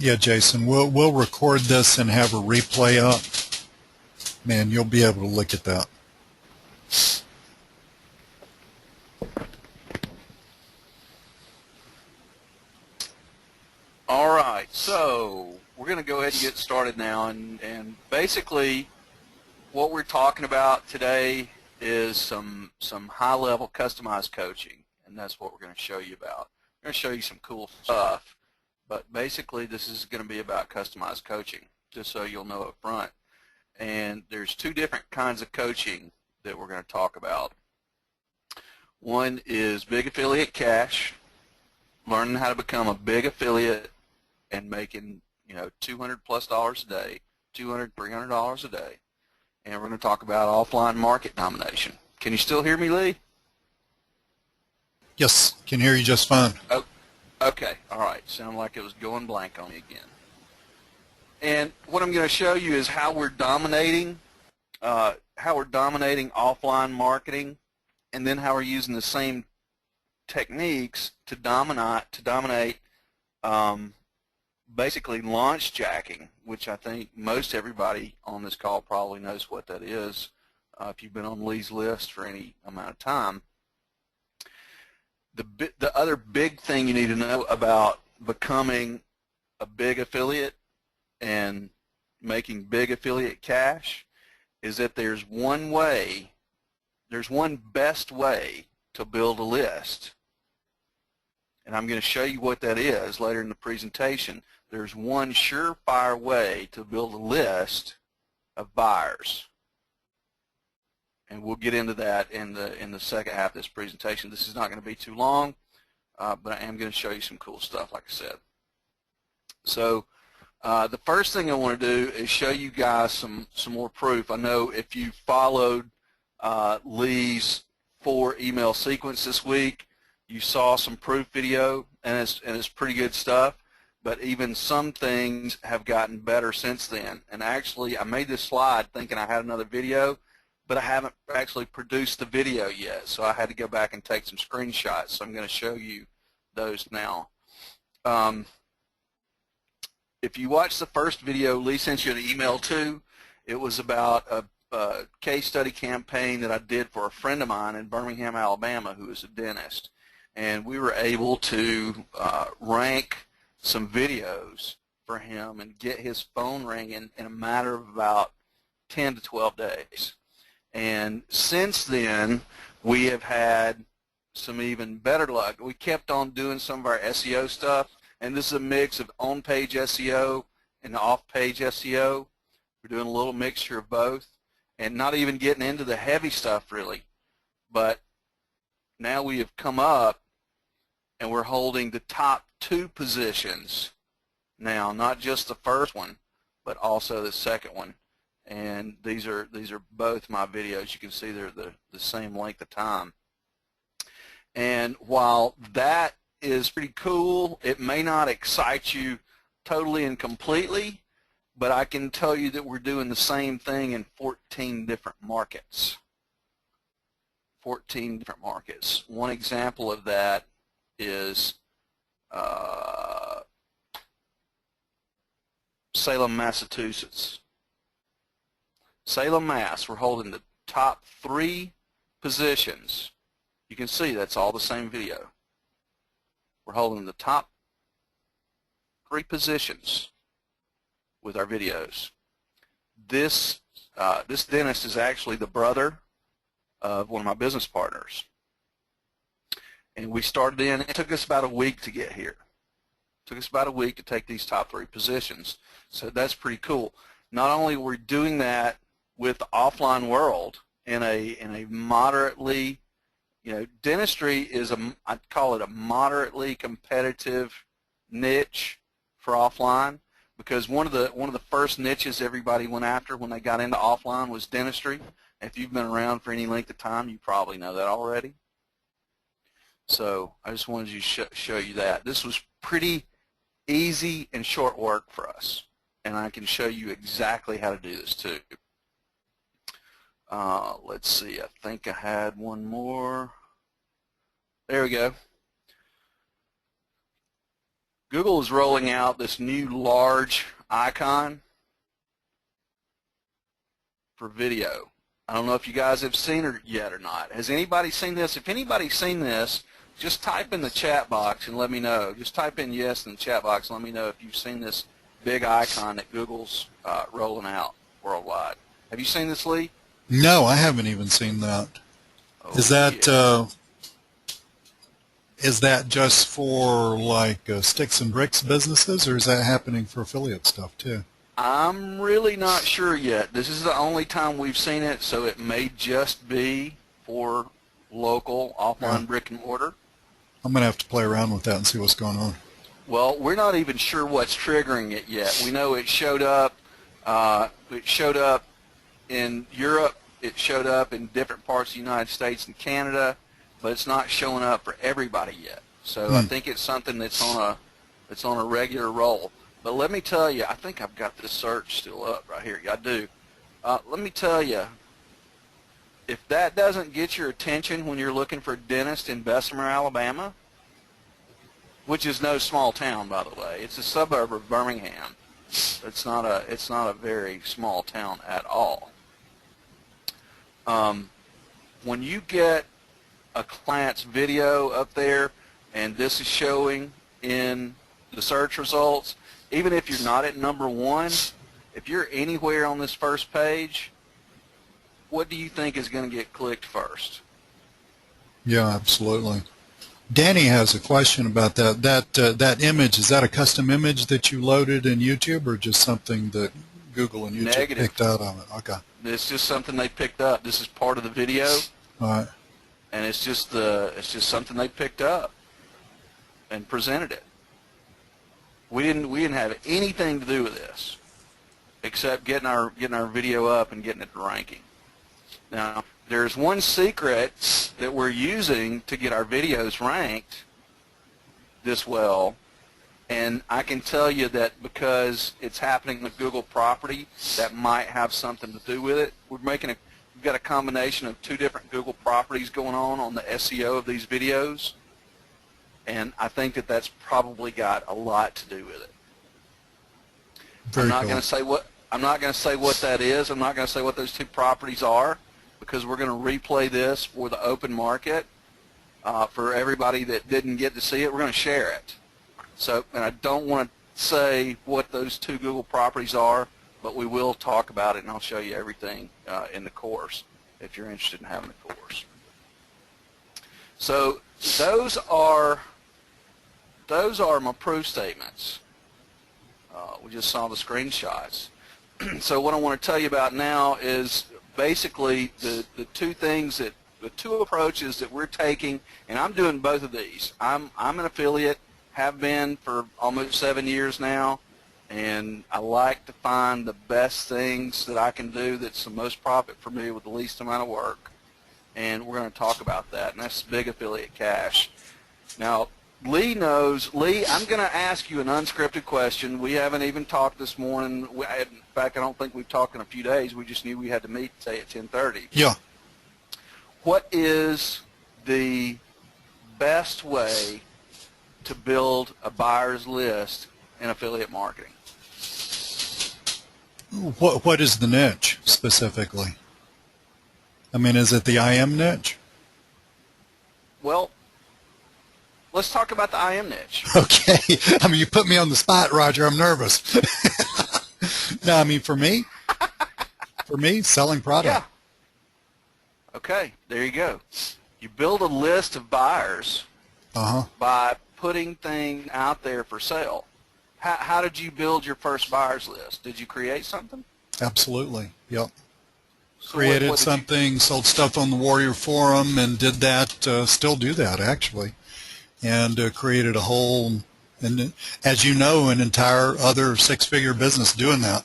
Yeah, Jason, we'll record this and have a replay up. Man, you'll be able to look at that. All right, so we're going to go ahead and get started now, and basically what we're talking about today is some high-level customized coaching, and that's what we're going to show you about. I'm going to show you some cool stuff, but basically this is going to be about customized coaching, just so you'll know up front. And there's two different kinds of coaching that we're going to talk about. One is big affiliate cash, learning how to become a big affiliate and making, $200+ a day, $200, $300 a day. And we're going to talk about offline market domination. Can you still hear me, Lee? Yes, can hear you just fine. Oh, okay, all right. Sounded like it was going blank on me again. And what I'm going to show you is how we're dominating offline marketing, and then how we're using the same techniques to dominate basically launch jacking, which I think most everybody on this call probably knows what that is if you've been on Lee's list for any amount of time. The other big thing you need to know about becoming a big affiliate and making big affiliate cash is that there's one best way to build a list. And I'm going to show you what that is later in the presentation. There's one surefire way to build a list of buyers. And we'll get into that in the second half of this presentation. This is not going to be too long, but I am going to show you some cool stuff, like I said. So the first thing I want to do is show you guys some more proof. I know if you followed Lee's 4 email sequence this week, you saw some proof video, and it's pretty good stuff. But even some things have gotten better since then. And actually, I made this slide thinking I had another video, but I haven't actually produced the video yet. So I had to go back and take some screenshots. So I'm going to show you those now. If you watch the first video Lee sent you an email to, it was about a case study campaign that I did for a friend of mine in Birmingham, Alabama, who is a dentist. And we were able to rank some videos for him and get his phone ringing in a matter of about 10 to 12 days. And since then, we have had some even better luck. We kept on doing some of our SEO stuff, and this is a mix of on-page SEO and off-page SEO. We're doing a little mixture of both, and not even getting into the heavy stuff really. But now we have come up and we're holding the top 2 positions now, not just the first one, but also the second one. And these are both my videos. You can see they're the same length of time. And while that is pretty cool, it may not excite you totally and completely, but I can tell you that we're doing the same thing in 14 different markets. 14 different markets. One example of that is Salem, Massachusetts. Salem, Mass. We're holding the top 3 positions. You can see that's all the same video. We're holding the top 3 positions with our videos. This dentist is actually the brother of one of my business partners. And we started in, it took us about a week to get here. It took us about a week to take these top 3 positions. So that's pretty cool. Not only were we doing that with the offline world in a moderately, dentistry is I'd call it a moderately competitive niche for offline, because one of the first niches everybody went after when they got into offline was dentistry. If you've been around for any length of time, you probably know that already. So I just wanted to show you that. This was pretty easy and short work for us, and I can show you exactly how to do this too. Let's see, I think I had one more. There we go. Google is rolling out this new large icon for video. I don't know if you guys have seen it yet or not. Has anybody seen this? If anybody's seen this, just type in the chat box and let me know. Just type in yes in the chat box and let me know if you've seen this big icon that Google's rolling out worldwide. Have you seen this, Lee? No, I haven't even seen that. Oh, Is that just for like sticks and bricks businesses, or is that happening for affiliate stuff too? I'm really not sure yet. This is the only time we've seen it, so it may just be for local offline brick and mortar. I'm going to have to play around with that and see what's going on. Well, we're not even sure what's triggering it yet. We know it showed up. It showed up in Europe. It showed up in different parts of the United States and Canada, but it's not showing up for everybody yet. So I think it's something that's on a regular roll. But let me tell you, I think I've got this search still up right here. I do. Let me tell you, if that doesn't get your attention when you're looking for a dentist in Bessemer, Alabama, which is no small town, by the way, it's a suburb of Birmingham. It's not a very small town at all. When you get a client's video up there, and this is showing in the search results, even if you're not at number one, if you're anywhere on this first page, what do you think is going to get clicked first? Yeah, absolutely. Danny has a question about that. That image, is that a custom image that you loaded in YouTube, or just something that Google and YouTube picked out of it? Okay. It's just something they picked up. This is part of the video. All right. And it's just something they picked up and presented it. We didn't have anything to do with this except getting our video up and getting it ranking. Now, there's one secret that we're using to get our videos ranked this well, and I can tell you that because it's happening with Google property, that might have something to do with it. We've got a combination of two different Google properties going on the SEO of these videos, and I think that that's probably got a lot to do with it. I'm not going to say what that is. I'm not going to say what those two properties are, because we're going to replay this for the open market for everybody that didn't get to see it. We're going to share it. So, and I don't want to say what those two Google properties are, but we will talk about it, and I'll show you everything in the course if you're interested in having a course. So those are my proof statements. We just saw the screenshots. So what I want to tell you about now is basically the two approaches that we're taking, and I'm doing both of these. I'm an affiliate, have been for almost 7 years now, and I like to find the best things that I can do that's the most profit for me with the least amount of work, and we're going to talk about that, and that's Big Affiliate Cash. Now, Lee knows. Lee, I'm going to ask you an unscripted question. We haven't even talked this morning. In fact, I don't think we've talked in a few days. We just knew we had to meet, say, at 10:30. Yeah. What is the best way to build a buyer's list in affiliate marketing? What is the niche specifically? I mean, is it the IM niche? Well, let's talk about the IM niche. Okay. I mean, you put me on the spot, Roger. I'm nervous. No, I mean, for me, selling product. Yeah. Okay, there you go. You build a list of buyers by putting things out there for sale. How did you build your first buyers list? Did you create something? Absolutely. Yep. So Created something, sold stuff on the Warrior Forum, and did that, still do that, actually. And created a whole, and as you know, an entire other six-figure business doing that.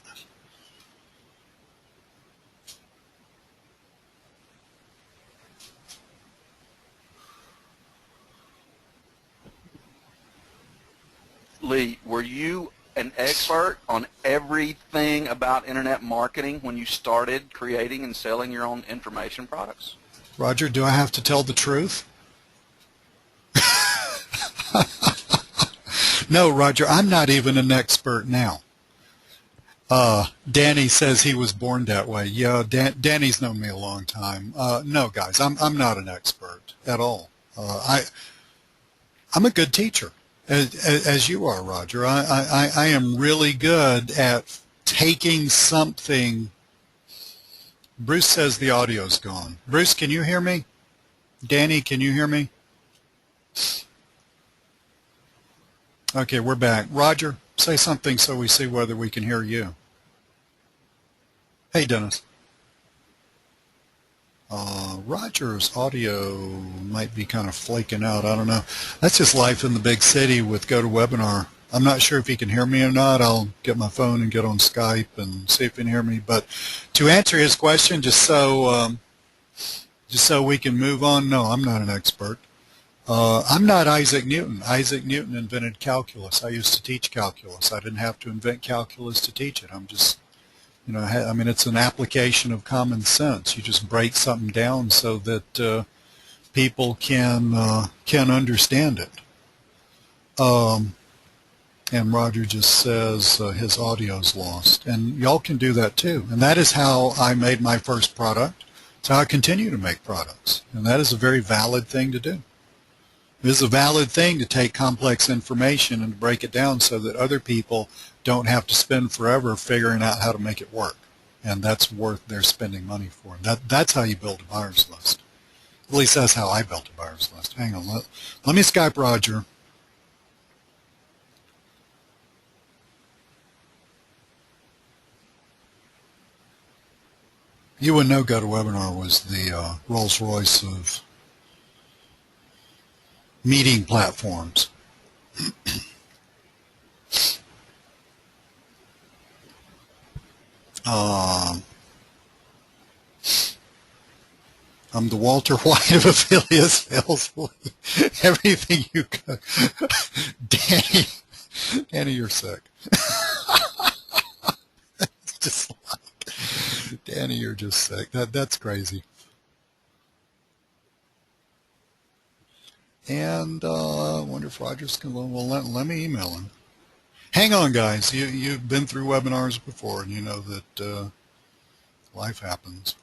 Lee, were you an expert on everything about internet marketing when you started creating and selling your own information products? Roger, do I have to tell the truth? No, Roger, I'm not even an expert now. Danny says he was born that way. Yeah, Danny's known me a long time. No, guys, I'm not an expert at all. I'm a good teacher, as you are, Roger. I am really good at taking something. Bruce says the audio's gone. Bruce, can you hear me? Danny, can you hear me? Okay, we're back. Roger, say something so we see whether we can hear you. Hey, Dennis. Roger's audio might be kind of flaking out. I don't know. That's just life in the big city with GoToWebinar. I'm not sure if he can hear me or not. I'll get my phone and get on Skype and see if he can hear me. But to answer his question, just so we can move on, no, I'm not an expert. I'm not Isaac Newton. Isaac Newton invented calculus. I used to teach calculus. I didn't have to invent calculus to teach it. I'm just, I mean, it's an application of common sense. You just break something down so that people can understand it. And Roger just says his audio's lost. And y'all can do that too. And that is how I made my first product. It's how I continue to make products. And that is a very valid thing to do. It is a valid thing to take complex information and break it down so that other people don't have to spend forever figuring out how to make it work. And that's worth their spending money for. That's how you build a buyer's list. At least that's how I built a buyer's list. Hang on. Let me Skype Roger. You would know GoToWebinar was the Rolls-Royce of meeting platforms. I'm the Walter White of affiliate sales. Everything you got. Danny, you're sick. It's just like, Danny, you're just sick. That's crazy. And I wonder if Roger's can. Well, let me email him. Hang on, guys. You've been through webinars before, and you know that life happens.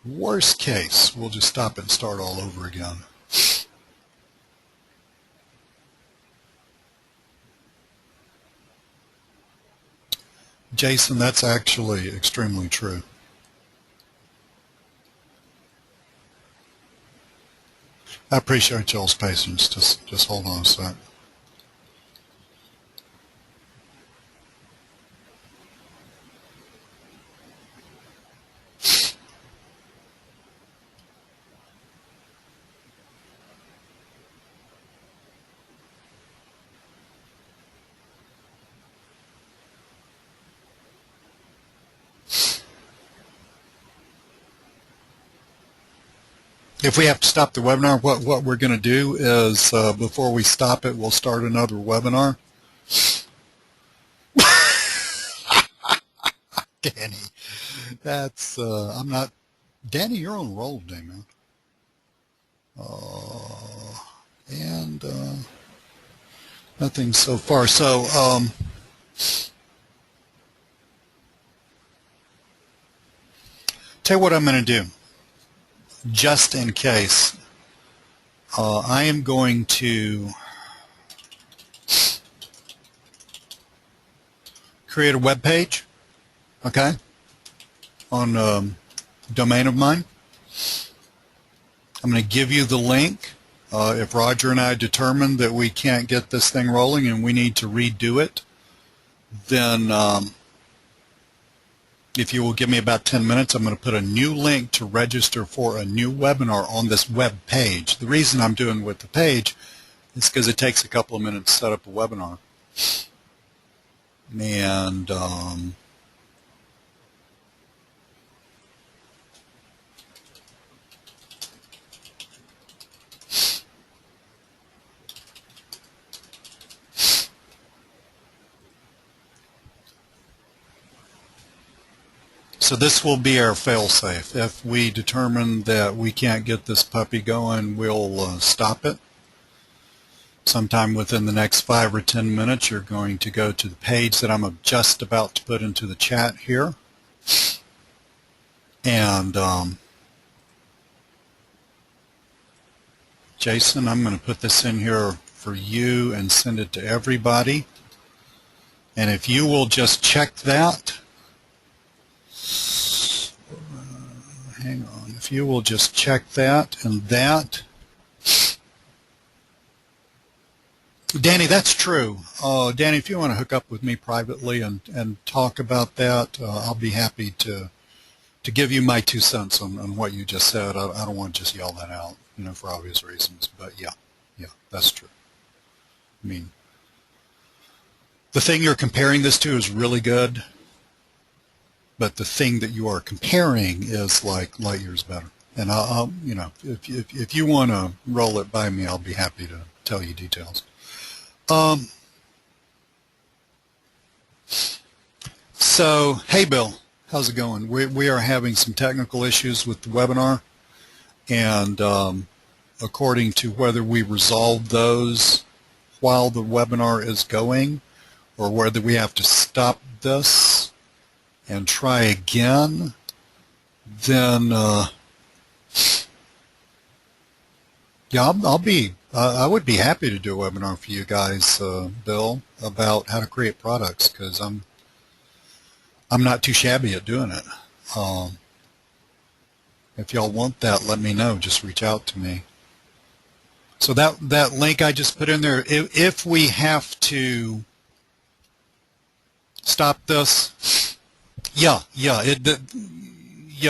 Worst case, we'll just stop and start all over again. Jason, that's actually extremely true. I appreciate y'all's patience. Just hold on a sec. If we have to stop the webinar, what we're going to do is, before we stop it, we'll start another webinar. Danny, that's, I'm not, Danny, you're on roll today, man. And nothing so far. So, tell you what I'm going to do. Just in case, I am going to create a web page, okay, on a domain of mine. I'm going to give you the link. If Roger and I determine that we can't get this thing rolling and we need to redo it, then if you will give me about 10 minutes, I'm going to put a new link to register for a new webinar on this web page. The reason I'm doing with the page is because it takes a couple of minutes to set up a webinar. And so this will be our fail-safe. If we determine that we can't get this puppy going, we'll stop it. sometime within the next 5 or 10 minutes, you're going to go to the page that I'm just about to put into the chat here. And Jason, I'm going to put this in here for you and send it to everybody. And if you will just check that, hang on, if you will just check that and that. Danny, that's true. Danny, if you want to hook up with me privately and talk about that, I'll be happy to give you my 2 cents on what you just said. I don't want to just yell that out, for obvious reasons. But yeah, that's true. I mean, the thing you're comparing this to is really good, but the thing that you are comparing is like light years better. And I'll if you want to roll it by me, I'll be happy to tell you details. So, hey Bill, how's it going? We are having some technical issues with the webinar, and according to whether we resolve those while the webinar is going, or whether we have to stop this and try again, then yeah, I would be happy to do a webinar for you guys, Bill, about how to create products, because I'm not too shabby at doing it. If y'all want that, let me know. Just reach out to me. So that link I just put in there, if we have to stop this, yeah,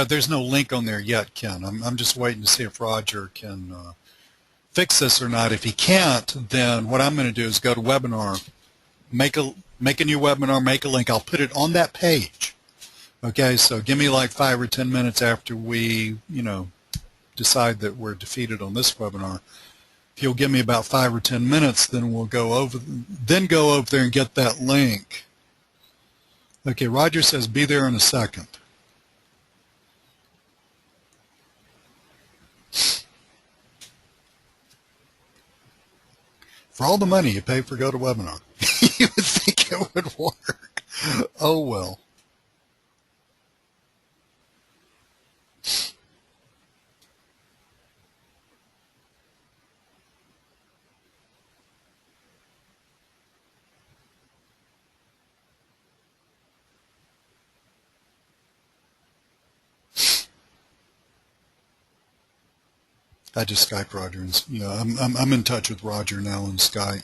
there's no link on there yet, Ken. I'm just waiting to see if Roger can fix this or not. If he can't, then what I'm going to do is go to webinar, make a new webinar, make a link. I'll put it on that page. Okay, so give me like 5 or 10 minutes after we, decide that we're defeated on this webinar. If you'll give me about 5 or 10 minutes, then we'll go over there and get that link. Okay, Roger says be there in a second. For all the money you pay for GoToWebinar, you would think it would work. Oh well. I just Skyped Roger, and I'm in touch with Roger now on Skype.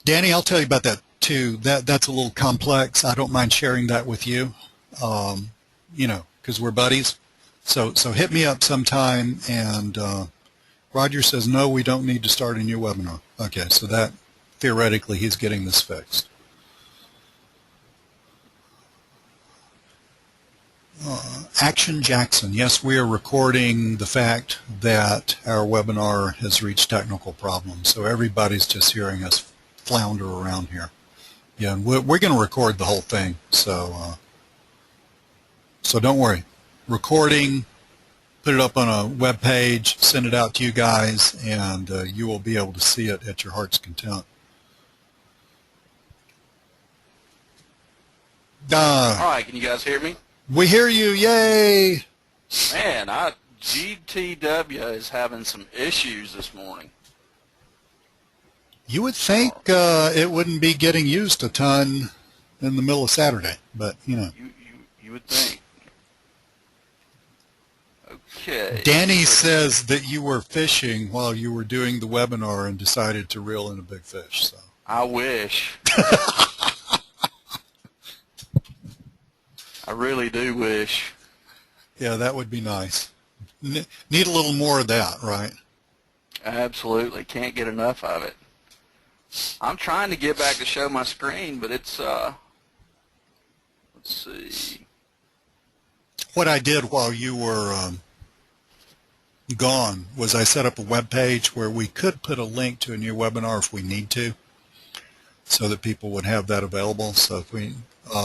Danny, I'll tell you about that too. That's a little complex. I don't mind sharing that with you, because we're buddies. So hit me up sometime. And Roger says no, we don't need to start a new webinar. Okay, so that theoretically he's getting this fixed. Action Jackson, yes, we are recording the fact that our webinar has reached technical problems, so everybody's just hearing us flounder around here. Yeah, and we're going to record the whole thing, so don't worry. Recording, put it up on a web page, send it out to you guys, and you will be able to see it at your heart's content. All right, can you guys hear me? We hear you, yay! Man, GTW is having some issues this morning. You would think it wouldn't be getting used a ton in the middle of Saturday, but You would think. Okay. Danny says that you were fishing while you were doing the webinar and decided to reel in a big fish. So I wish. I really do wish. Yeah, that would be nice. Need a little more of that, right? Absolutely. Can't get enough of it. I'm trying to get back to show my screen, but it's, let's see. What I did while you were gone was I set up a web page where we could put a link to a new webinar if we need to, so that people would have that available. So if we,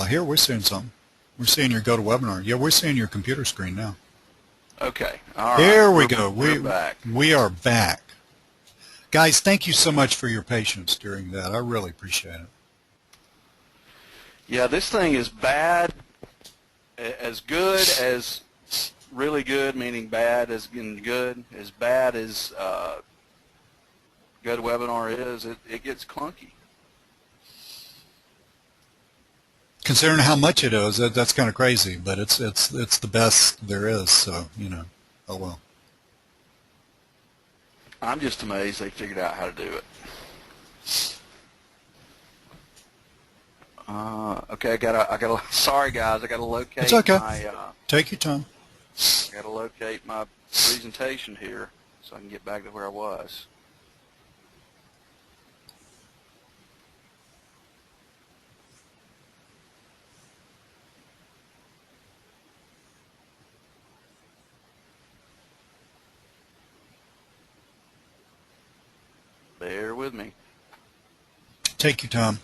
here we're seeing something. We're seeing your GoToWebinar. Yeah, we're seeing your computer screen now. Okay. All right. There we go. We're back. We are back. Guys, thank you so much for your patience during that. I really appreciate it. Yeah, this thing is bad, as good as really good, meaning bad as in good, as bad as GoToWebinar is, it gets clunky. Considering how much it is, that's kind of crazy, but it's the best there is, so, you know, oh well. I'm just amazed they figured out how to do it. Okay, I gotta. Sorry guys, I gotta locate. It's okay. My. Take your time. I gotta locate my presentation here so I can get back to where I was. Bear with me. Take your time.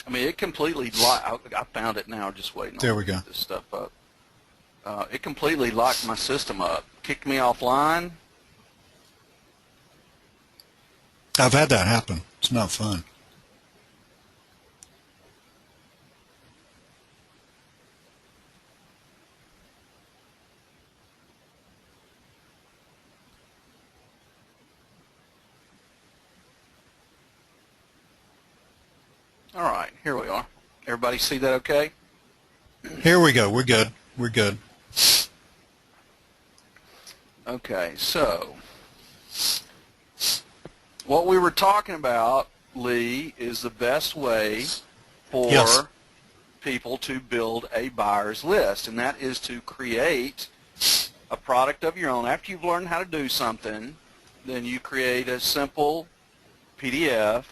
I mean, it completely locked. I found it now, just waiting There on we go. this stuff up. It completely locked my system up. Kicked me offline. I've had that happen. It's not fun. All right, here we are. Everybody see that okay? Here we go. We're good. We're good. Okay, so what we were talking about, Lee, is the best way for Yes. people to build a buyer's list, and that is to create a product of your own. After you've learned how to do something, then you create a simple PDF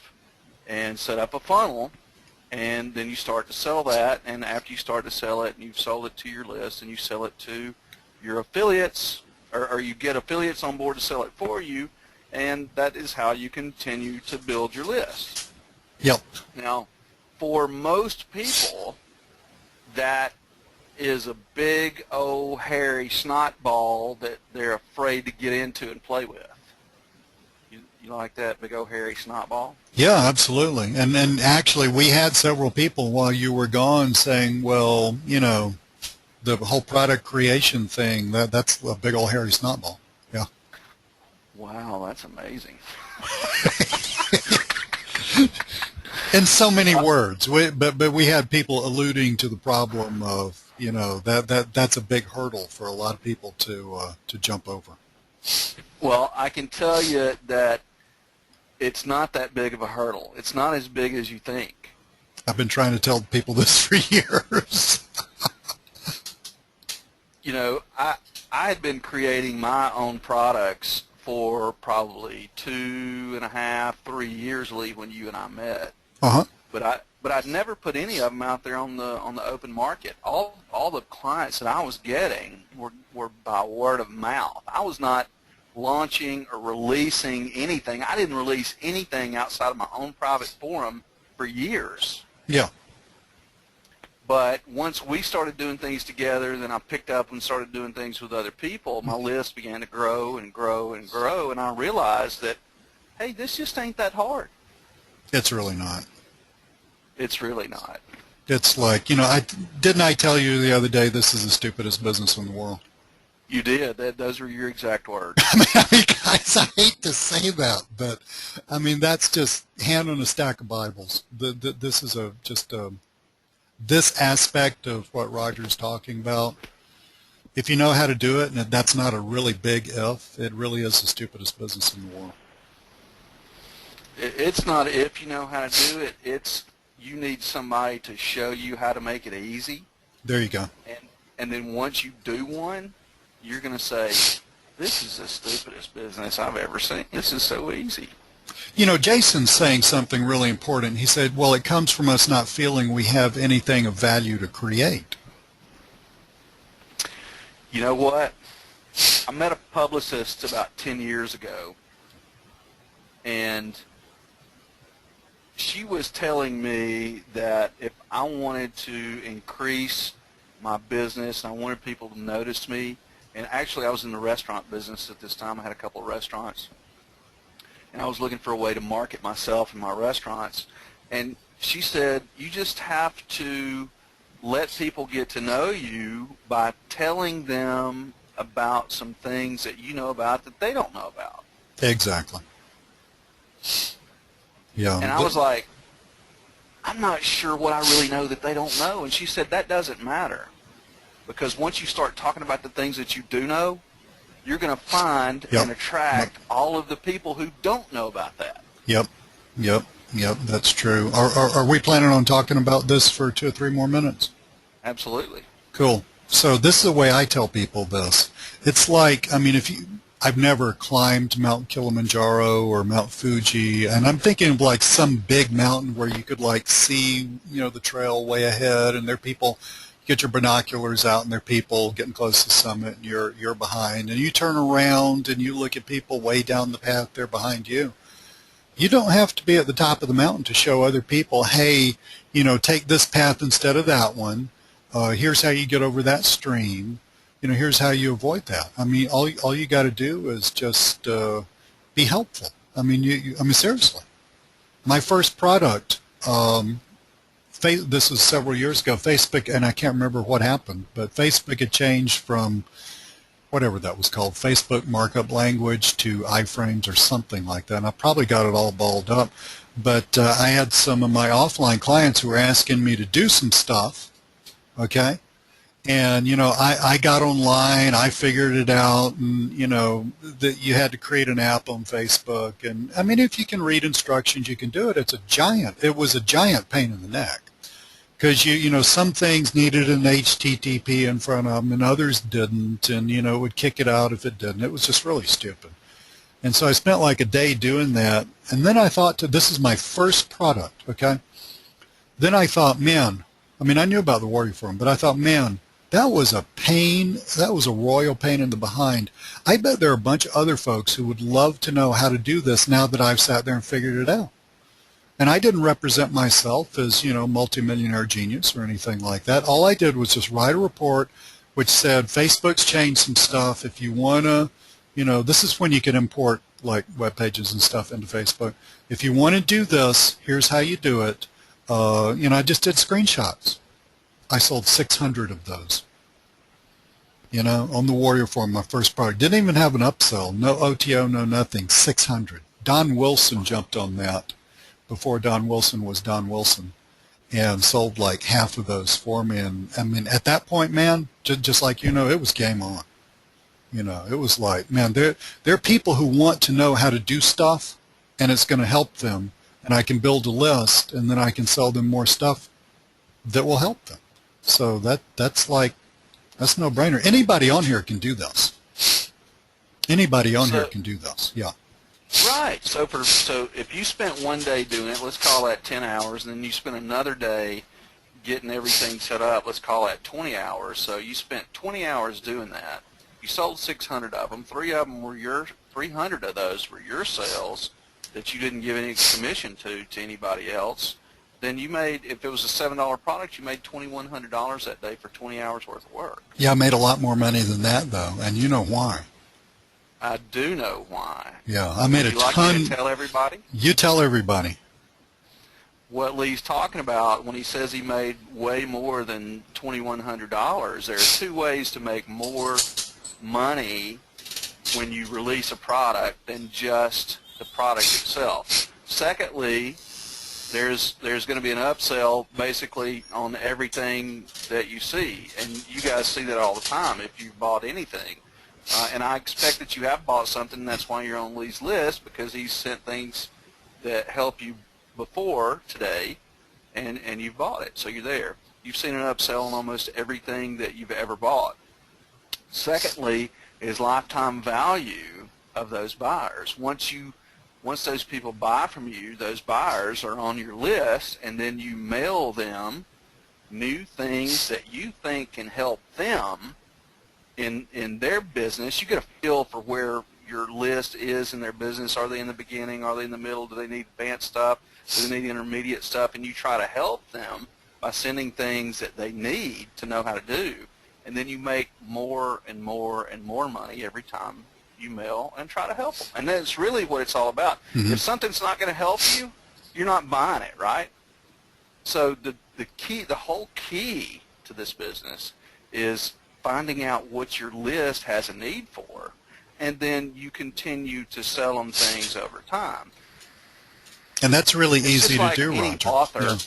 and set up a funnel, and then you start to sell that, and after you start to sell it and you've sold it to your list and you sell it to your affiliates, or you get affiliates on board to sell it for you, and that is how you continue to build your list. Yep. Now, for most people, that is a big old hairy snot ball that they're afraid to get into and play with. You like that big old hairy snot ball? Yeah, absolutely. And actually, we had several people while you were gone saying, well, you know, the whole product creation thing, that's a big old hairy snotball. Yeah. Wow, that's amazing. In so many words, but we had people alluding to the problem of, you know, that's a big hurdle for a lot of people to jump over. Well, I can tell you that it's not that big of a hurdle. It's not as big as you think. I've been trying to tell people this for years. You know, I had been creating my own products for probably 2.5, 3 years, Lee, when you and I met. Uh-huh. But I'd never put any of them out there on the open market. All the clients that I was getting were by word of mouth. I was not launching or releasing anything. I didn't release anything outside of my own private forum for years. Yeah. But once we started doing things together, then I picked up and started doing things with other people. My list began to grow and grow and grow, and I realized that, hey, this just ain't that hard. It's really not. It's really not. It's like, you know, didn't I tell you the other day this is the stupidest business in the world? You did. Those were your exact words. I mean, guys, I hate to say that, but I mean, that's just hand on a stack of Bibles. This is this aspect of what Roger's talking about. If you know how to do it, and that's not a really big if, it really is the stupidest business in the world. It's not if you know how to do it. It's you need somebody to show you how to make it easy. There you go. And then once you do one, you're going to say, this is the stupidest business I've ever seen. This is so easy. You know, Jason's saying something really important. He said, well, it comes from us not feeling we have anything of value to create. You know what? I met a publicist about 10 years ago, and she was telling me that if I wanted to increase my business and I wanted people to notice me, and actually I was in the restaurant business at this time. I had a couple of restaurants, and I was looking for a way to market myself and my restaurants. And she said, you just have to let people get to know you by telling them about some things that you know about that they don't know about. Exactly. Yeah. And I was like, I'm not sure what I really know that they don't know. And she said, that doesn't matter. Because once you start talking about the things that you do know, you're going to find and attract all of the people who don't know about that. Yep. That's true. Are we planning on talking about this for 2 or 3 more minutes? Absolutely. Cool. So this is the way I tell people this. It's like, I mean, I've never climbed Mount Kilimanjaro or Mount Fuji, and I'm thinking of like some big mountain where you could like see, the trail way ahead, and there are people. Get your binoculars out, and there are people getting close to the summit, and you're behind, and you turn around and you look at people way down the path there behind you. You don't have to be at the top of the mountain to show other people, hey, take this path instead of that one. Here's how you get over that stream. Here's how you avoid that. I mean, all you got to do is just be helpful. I mean, seriously. My first product. This was several years ago. Facebook, and I can't remember what happened, but Facebook had changed from whatever that was called, Facebook markup language, to iframes or something like that. And I probably got it all balled up, but I had some of my offline clients who were asking me to do some stuff, okay? And, I got online, I figured it out, and, that you had to create an app on Facebook. And, I mean, if you can read instructions, you can do it. It was a giant pain in the neck. Because, some things needed an HTTP in front of them and others didn't, and, it would kick it out if it didn't. It was just really stupid. And so I spent like a day doing that. And then I thought, this is my first product, okay? Then I thought, man, I knew about the Warrior Forum, but I thought, man, that was a pain. That was a royal pain in the behind. I bet there are a bunch of other folks who would love to know how to do this now that I've sat there and figured it out. And I didn't represent myself as, multimillionaire genius or anything like that. All I did was just write a report which said, Facebook's changed some stuff. If you want to, this is when you can import like web pages and stuff into Facebook. If you want to do this, here's how you do it. I just did screenshots. I sold 600 of those, on the Warrior Forum, my first product. Didn't even have an upsell, no OTO, no nothing, 600. Don Wilson jumped on that before Don Wilson was Don Wilson and sold like half of those for me. And at that point, man, just like, it was game on. It was like, man, there are people who want to know how to do stuff, and it's going to help them. And I can build a list, and then I can sell them more stuff that will help them. So that's no brainer. Anybody on here can do this. Anybody on here can do this. Yeah. Right. So if you spent one day doing it, let's call that 10 hours, and then you spent another day getting everything set up, let's call that 20 hours. So you spent 20 hours doing that. You sold 600 of them. 300 of those were your sales that you didn't give any commission to anybody else. Then you made, if it was a $7 product, you made $2,100 that day for 20 hours worth of work. Yeah, I made a lot more money than that, though, and you know why. I do know why. Yeah, I made a ton. Would you like me to tell everybody? You tell everybody. What Lee's talking about when he says he made way more than $2,100, there are 2 ways to make more money when you release a product than just the product itself. Secondly, there's going to be an upsell basically on everything that you see, and you guys see that all the time if you've bought anything. And I expect that you have bought something. That's why you're on Lee's list, because he's sent things that help you before today, and you've bought it, so you're there. You've seen an upsell on almost everything that you've ever bought. Secondly is lifetime value of those buyers. Once those people buy from you, those buyers are on your list, and then you mail them new things that you think can help them, in their business, you get a feel for where your list is in their business. Are they in the beginning? Are they in the middle? Do they need advanced stuff? Do they need intermediate stuff? And you try to help them by sending things that they need to know how to do. And then you make more and more and more money every time you mail and try to help them. And that's really what it's all about. Mm-hmm. If something's not going to help you, you're not buying it, right? So the whole key to this business is finding out what your list has a need for, and then you continue to sell them things over time. And that's really easy to do, any Roger. Author,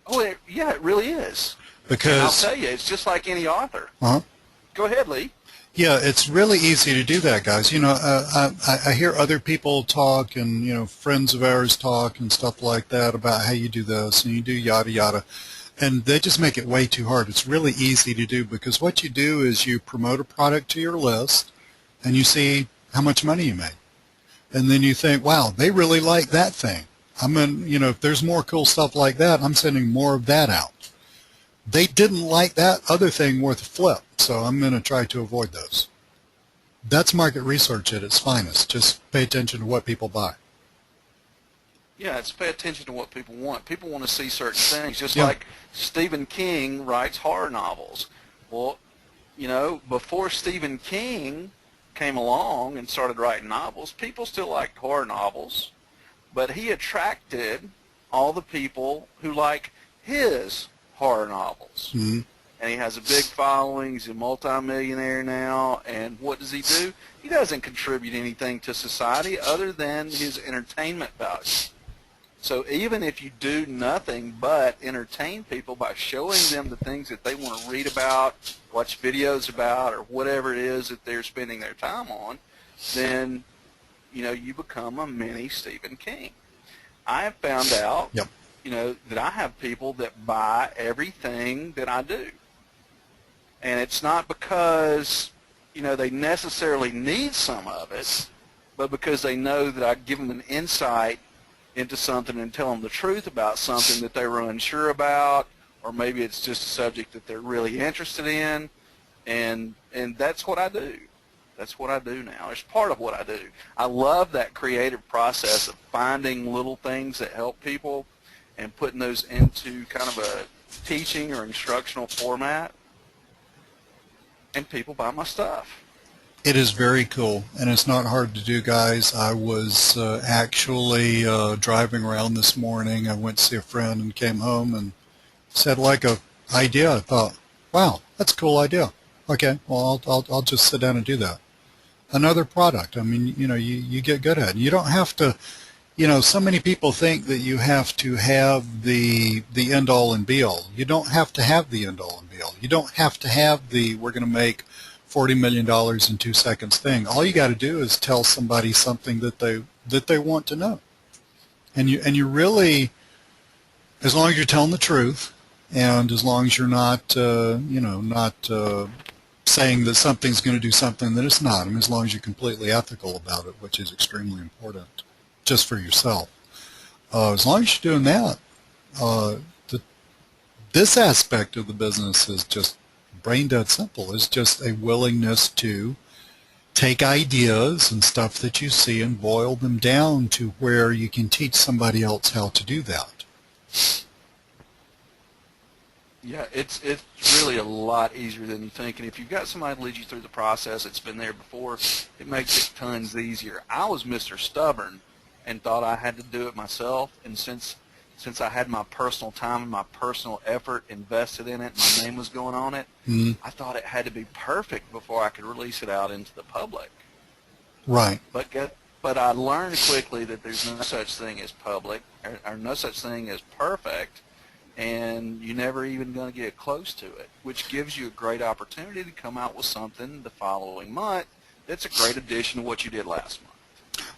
it really is. Because and I'll tell you, it's just like any author. Uh-huh. Go ahead, Lee. Yeah, it's really easy to do that, guys. I hear other people talk, and friends of ours talk and stuff like that about how you do this and you do yada yada, and they just make it way too hard. It's really easy to do, because what you do is you promote a product to your list, and you see how much money you made, and then you think, wow, they really like that thing. If there's more cool stuff like that, I'm sending more of that out. They didn't like that other thing worth a flip, so I'm going to try to avoid those. That's market research at its finest. Just pay attention to what people buy. Yeah, it's pay attention to what people want. People want to see certain things, just like Stephen King writes horror novels. Well, before Stephen King came along and started writing novels, people still liked horror novels, but he attracted all the people who like his horror novels. Mm-hmm. And he has a big following. He's a multimillionaire now. And what does he do? He doesn't contribute anything to society other than his entertainment value. So even if you do nothing but entertain people by showing them the things that they want to read about, watch videos about, or whatever it is that they're spending their time on, then you become a mini Stephen King. I have found out that I have people that buy everything that I do. And it's not because, they necessarily need some of it, but because they know that I give them an insight into something and tell them the truth about something that they were unsure about, or maybe it's just a subject that they're really interested in, and that's what I do. That's what I do now. It's part of what I do. I love that creative process of finding little things that help people and putting those into kind of a teaching or instructional format, and people buy my stuff. It is very cool, and it's not hard to do, guys. I was actually driving around this morning. I went to see a friend and came home and said, like, a idea. I thought, wow, that's a cool idea. Okay, well, I'll just sit down and do that. Another product. You get good at it. You don't have to. So many people think that you have to have the end-all and be-all. You don't have to have the end-all and be-all. You don't have to have the we're going to make $40 million in 2 seconds thing. All you got to do is tell somebody something that they want to know. And you really, as long as you're telling the truth, and as long as you're not saying that something's going to do something that it's not. As long as you're completely ethical about it, which is extremely important, just for yourself. As long as you're doing that, this aspect of the business is just brain dead simple. It's just a willingness to take ideas and stuff that you see and boil them down to where you can teach somebody else how to do that. Yeah, it's really a lot easier than you think. And if you've got somebody to lead you through the process that's been there before, it makes it tons easier. I was Mr. Stubborn and thought I had to do it myself. And since I had my personal time and my personal effort invested in it, my name was going on it, I thought it had to be perfect before I could release it out into the public. Right. But I learned quickly that there's no such thing as public, or no such thing as perfect, and you're never even going to get close to it, which gives you a great opportunity to come out with something the following month that's a great addition to what you did last month.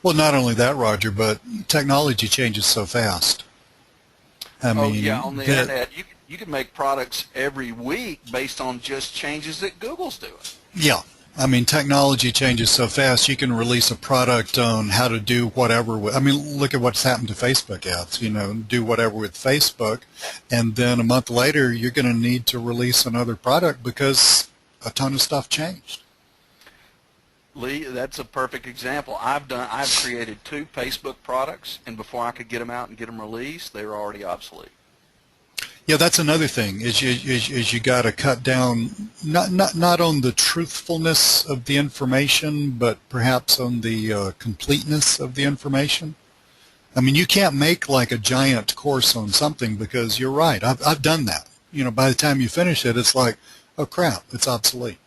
Well, not only that, Roger, but technology changes so fast. On the internet, you can make products every week based on just changes that Google's doing. Yeah. Technology changes so fast. You can release a product on how to do whatever. Look at what's happened to Facebook ads. Do whatever with Facebook, and then a month later, you're going to need to release another product because a ton of stuff changed. Lee, that's a perfect example. I've created 2 Facebook products, and before I could get them out and get them released, they were already obsolete. Yeah, that's another thing. Is you got to cut down not on the truthfulness of the information, but perhaps on the completeness of the information. I mean, you can't make like a giant course on something, because you're right. I've done that. You know, by the time you finish it, it's like, oh crap, it's obsolete.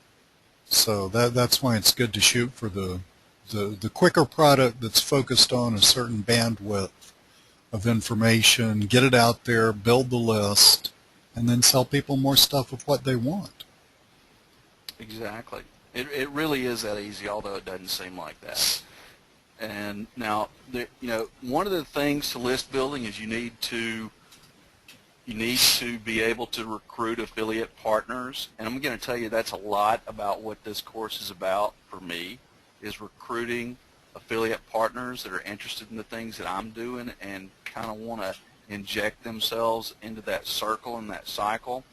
So that's why it's good to shoot for the quicker product that's focused on a certain bandwidth of information, get it out there, build the list, and then sell people more stuff of what they want. Exactly. It really is that easy, although it doesn't seem like that. And now, one of the things to list building is you need to be able to recruit affiliate partners. And I'm going to tell you that's a lot about what this course is about for me, is recruiting affiliate partners that are interested in the things that I'm doing and kind of want to inject themselves into that circle and that cycle.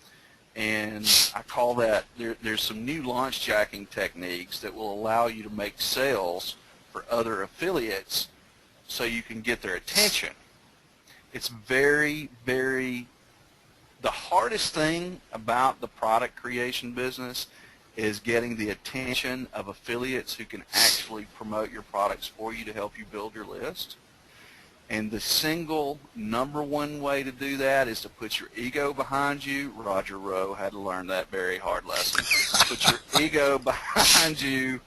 And I call that, there's some new launch jacking techniques that will allow you to make sales for other affiliates so you can get their attention. It's very, very, the hardest thing about the product creation business is getting the attention of affiliates who can actually promote your products for you to help you build your list. And the single #1 way to do that is to put your ego behind you. Roger Rowe had to learn that very hard lesson. Put your ego behind you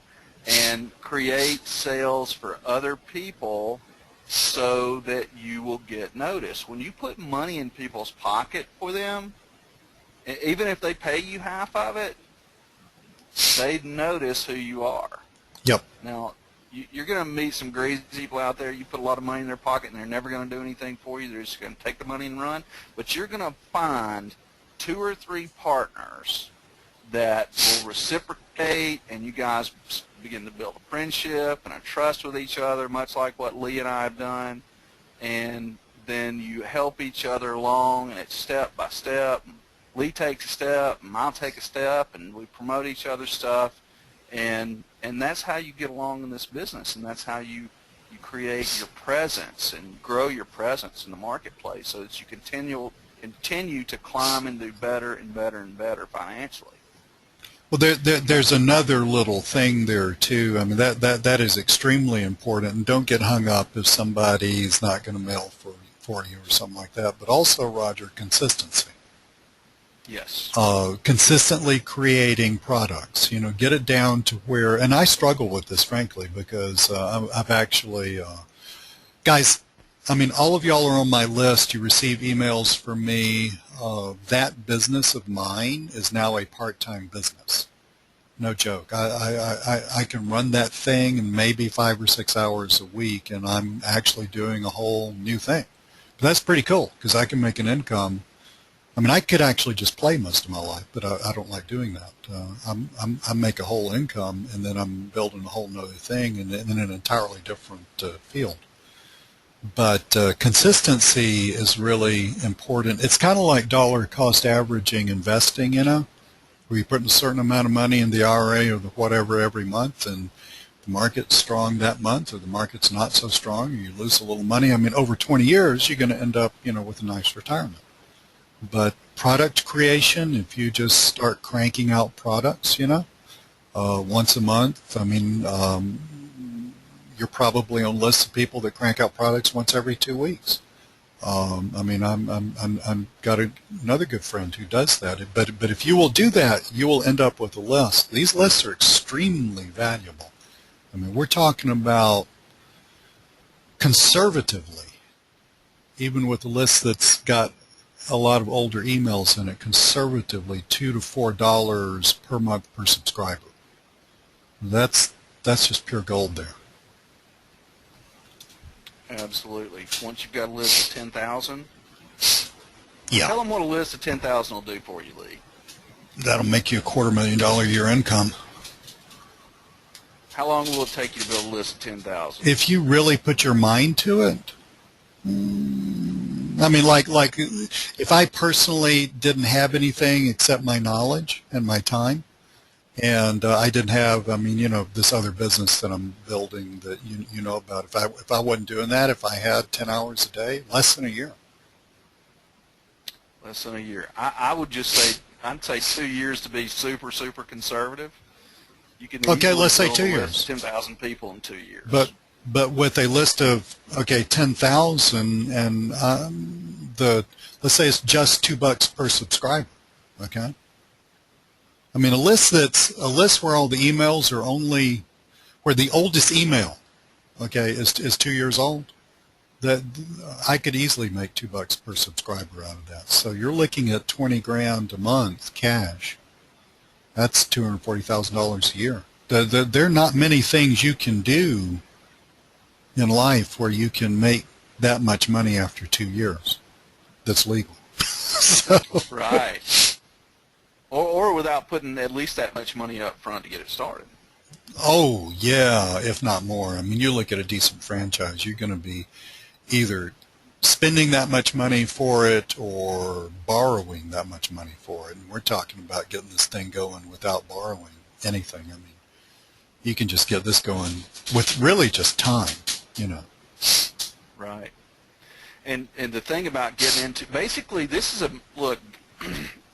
and create sales for other people so that you will get noticed. When you put money in people's pocket for them, even if they pay you half of it, they notice who you are. Yep. Now, you're going to meet some crazy people out there. You put a lot of money in their pocket, and they're never going to do anything for you. They're just going to take the money and run. But you're going to find 2 or 3 partners that will reciprocate, and you guys begin to build a friendship and a trust with each other, much like what Lee and I have done. And then you help each other along, and it's step by step. Lee takes a step, and I'll take a step, and we promote each other's stuff, and that's how you get along in this business, and that's how you create your presence and grow your presence in the marketplace so that you continue to climb and do better and better and better financially. Well, there's another little thing there too. I mean, that is extremely important, and don't get hung up if somebody's not going to mail for you or something like that. But also, Roger, consistency. Yes. Consistently creating products, get it down to where, and I struggle with this, frankly, because I've actually, guys, I mean, all of y'all are on my list. You receive emails from me. That business of mine is now a part-time business. No joke. I can run that thing in maybe 5 or 6 hours a week, and I'm actually doing a whole new thing. But that's pretty cool, because I can make an income. I mean, I could actually just play most of my life, but I don't like doing that. I make a whole income, and then I'm building a whole nother thing in an entirely different field. But consistency is really important. It's kind of like dollar cost averaging investing, where you put a certain amount of money in the IRA or the whatever every month, and the market's strong that month, or the market's not so strong, or you lose a little money. I mean, over 20 years, you're going to end up, with a nice retirement. But product creation, if you just start cranking out products, once a month, I mean, you're probably on lists of people that crank out products once every 2 weeks. I mean, I'm got another good friend who does that. But if you will do that, you will end up with a list. These lists are extremely valuable. I mean, we're talking about conservatively, even with a list that's got a lot of older emails in it, conservatively $2 to $4 per month per subscriber. That's just pure gold there. Absolutely. Once you've got a list of 10,000, yeah. Tell them what a list of 10,000 will do for you, Lee. That'll make you a $250,000 a year income. How long will it take you to build a list of 10,000? If you really put your mind to it, I mean, like if I personally didn't have anything except my knowledge and my time, And I didn't have, I mean, this other business that I'm building that you know about. If I wasn't doing that, if I had 10 hours a day, less than a year. Less than a year. I would just say, I'd say 2 years to be super, super conservative. You can Okay, let's say 2 years. 10,000 people in 2 years. But with a list of, okay, 10,000 and let's say it's just $2 per subscriber, okay? I mean, a list where all the emails are only, where the oldest email, okay, is 2 years old, that I could easily make $2 per subscriber out of that. So you're looking at 20 grand a month cash. That's $240,000 a year. There are not many things you can do in life where you can make that much money after 2 years that's legal. So. Right. Or without putting at least that much money up front to get it started. Oh, yeah, if not more. I mean, you look at a decent franchise, you're going to be either spending that much money for it or borrowing that much money for it. And we're talking about getting this thing going without borrowing anything. I mean, you can just get this going with really just time, Right. And the thing about getting into, basically this is look,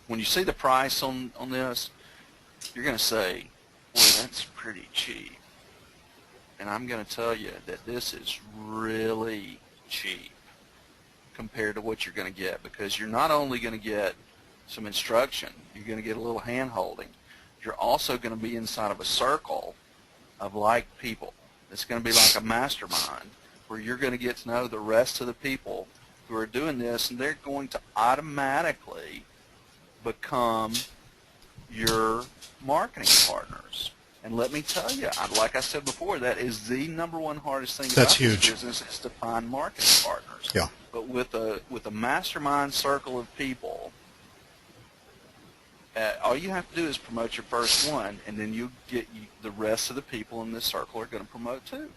when you see the price on this, you're going to say, boy, that's pretty cheap. And I'm going to tell you that this is really cheap compared to what you're going to get, because you're not only going to get some instruction, you're going to get a little hand holding. You're also going to be inside of a circle of like people. It's going to be like a mastermind where you're going to get to know the rest of the people who are doing this, and they're going to automatically become your marketing partners. And let me tell you, like I said before, that is the number one hardest thing about this business is to find marketing partners. Yeah. But with a mastermind circle of people, all you have to do is promote your first one, and then the rest of the people in this circle are going to promote too.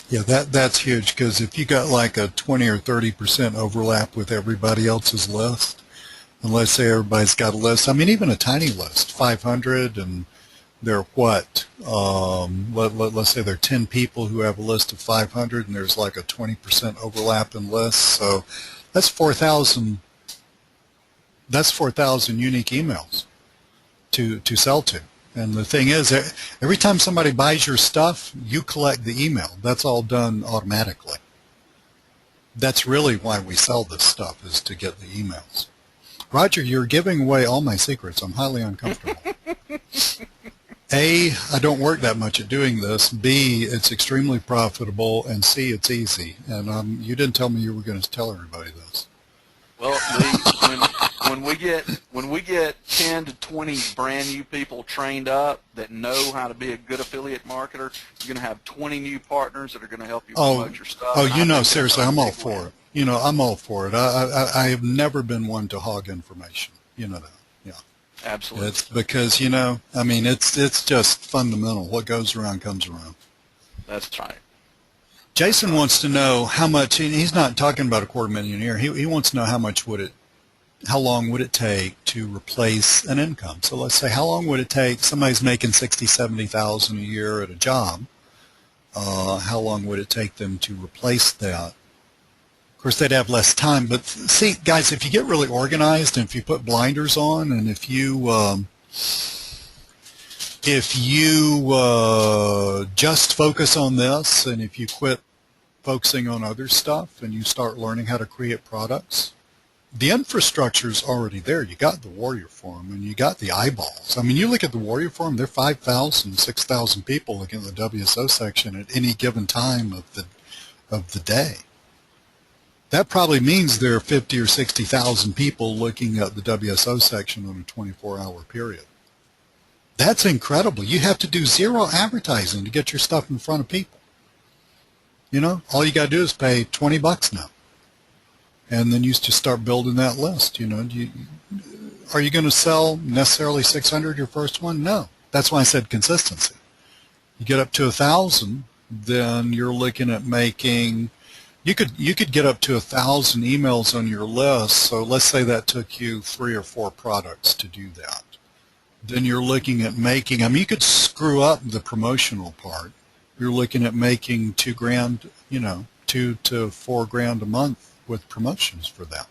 Yeah, that's huge, because if you got like a 20 or 30% overlap with everybody else's list, and let's say everybody's got a list, I mean, even a tiny list, 500, and there are what? Let's say there are 10 people who have a list of 500, and there's like a 20% overlap in lists, so that's 4,000. That's 4,000 unique emails to sell to. And the thing is, every time somebody buys your stuff, you collect the email. That's all done automatically. That's really why we sell this stuff, is to get the emails. Roger, you're giving away all my secrets. I'm highly uncomfortable. A, I don't work that much at doing this. B, it's extremely profitable. And C, it's easy. And you didn't tell me you were going to tell everybody this. Well, Lee, when we get 10 to 20 brand new people trained up that know how to be a good affiliate marketer, you're going to have 20 new partners that are going to help you promote your stuff. Oh, seriously, I'm all for it. I'm all for it. I have never been one to hog information. You know that. Yeah. Absolutely. It's because, I mean, it's just fundamental. What goes around comes around. That's right. Jason wants to know how much, and he's not talking about $250,000 a year. He wants to know how long would it take to replace an income? So let's say, how long would it take? Somebody's making $60,000, $70,000 a year at a job. How long would it take them to replace that? Of course, they'd have less time. But see, guys, if you get really organized and if you put blinders on, and if you just focus on this, and if you quit focusing on other stuff and you start learning how to create products, the infrastructure's already there. You got the Warrior Forum and you got the eyeballs. I mean, you look at the Warrior Forum, there are 5,000, 6,000 people looking at the WSO section at any given time of the day. That probably means there are 50 or 60,000 people looking at the WSO section on a 24-hour period. That's incredible. You have to do zero advertising to get your stuff in front of people. All you got to do is pay $20 now. And then you just start building that list. Are you going to sell necessarily 600 your first one? No. That's why I said consistency. You get up to 1,000, then you're looking at making. You could get up to 1,000 emails on your list. So let's say that took you 3 or 4 products to do that. then you're looking at making, I mean, you could screw up the promotional part. You're looking at making $2,000, you know, $2,000 to $4,000 a month with promotions for that.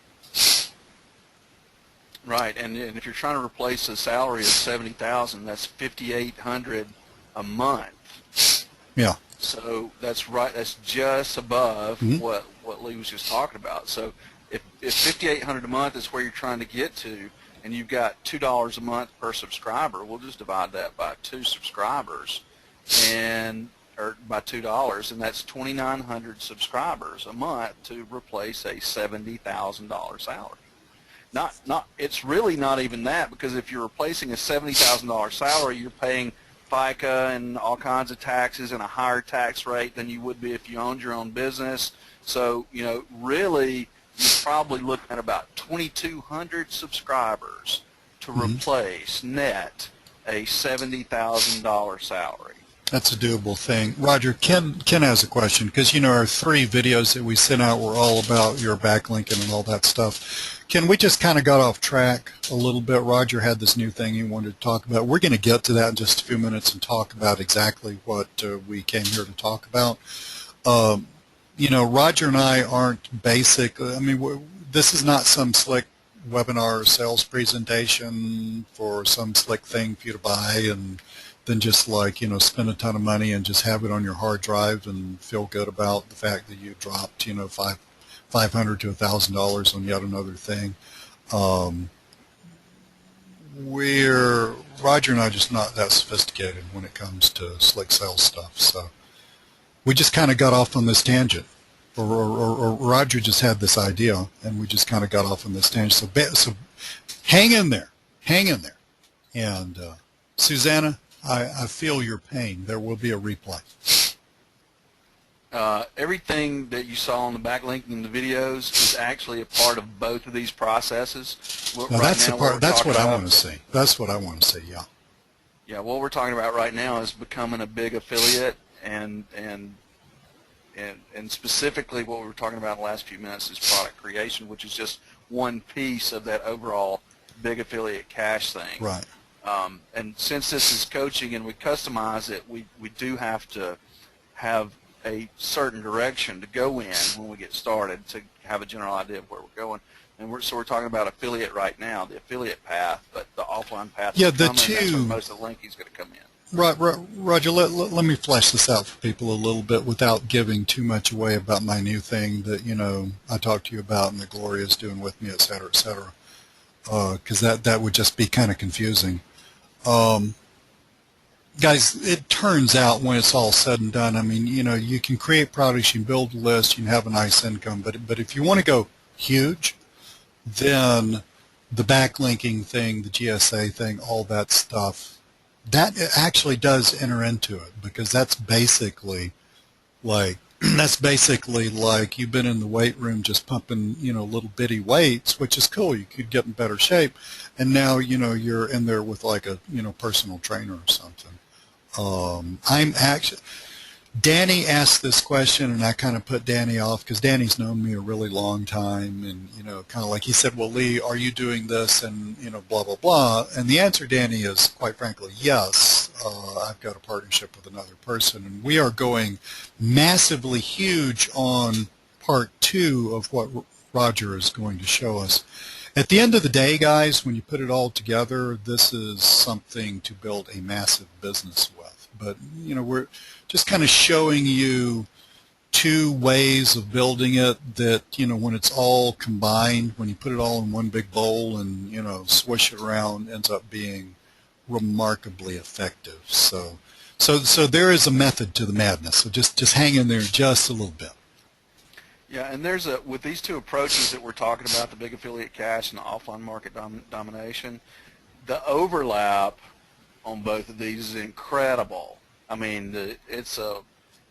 Right, and if you're trying to replace a salary of $70,000, that's $5,800 a month. Yeah. So that's right. That's just above Mm-hmm. what Lee was just talking about. So if $5,800 a month is where you're trying to get to, and you've got $2 a month per subscriber, we'll just divide that by 2 subscribers, or by $2, and that's 2,900 subscribers a month to replace a $70,000 salary. It's really not even that, because if you're replacing a $70,000 salary, you're paying FICA and all kinds of taxes and a higher tax rate than you would be if you owned your own business. So, you know, really, you're probably looking at about 2,200 subscribers to replace net a $70,000 salary. That's a doable thing. Roger, Ken has a question, because, you know, our 3 videos that we sent out were all about your backlinking and all that stuff. Ken, we just kind of got off track a little bit. Roger had this new thing he wanted to talk about. We're going to get to that in just a few minutes and talk about exactly what we came here to talk about. You know, Roger and I aren't basic. I mean, this is not some slick webinar or sales presentation for some slick thing for you to buy and then just, like, you know, spend a ton of money and just have it on your hard drive and feel good about the fact that you dropped, you know, $500 to $1,000 on yet another thing. Roger and I are just not that sophisticated when it comes to slick sales stuff. So we just kind of got off on this tangent, or Roger just had this idea, and we just kind of got off on this tangent. So hang in there, and Susanna, I feel your pain. There will be a replay. Everything that you saw on the backlinking in the videos is actually a part of both of these processes. Now, that's the part. That's what I want to see. That's what I want to see. Yeah. Yeah. What we're talking about right now is becoming a big affiliate, and specifically what we were talking about in the last few minutes is product creation, which is just one piece of that overall big affiliate cash thing. Right. And since this is coaching and we customize it, we do have to have a certain direction to go in when we get started to have a general idea of where we're going. And we're talking about affiliate right now, the affiliate path, but the offline path is coming. That's where most of the linking is going to come in. Right, Roger, let me flesh this out for people a little bit without giving too much away about my new thing that, you know, I talked to you about and that Gloria's doing with me, et cetera, because that would just be kind of confusing. Guys, it turns out when it's all said and done, I mean, you know, you can create products, you can build a list, you can have a nice income, but if you want to go huge, then the backlinking thing, the GSA thing, all that stuff, that actually does enter into it, because that's basically like you've been in the weight room just pumping, you know, little bitty weights, which is cool. You could get in better shape, and now, you know, you're in there with like a, you know, personal trainer or something. Danny asked this question, and I kind of put Danny off because Danny's known me a really long time, and, you know, kind of like he said, well, Lee, are you doing this, and, you know, blah, blah, blah. And the answer, Danny, is quite frankly, yes. I've got a partnership with another person, and we are going massively huge on part 2 of what Roger is going to show us. At the end of the day, guys, when you put it all together, this is something to build a massive business with. But, you know, we're just kind of showing you 2 ways of building it that, you know, when it's all combined, when you put it all in one big bowl and, you know, swish it around, ends up being remarkably effective. So there is a method to the madness. So just hang in there just a little bit. Yeah, and with these 2 approaches that we're talking about, the big affiliate cash and the offline market domination, the overlap on both of these is incredible. I mean, it's a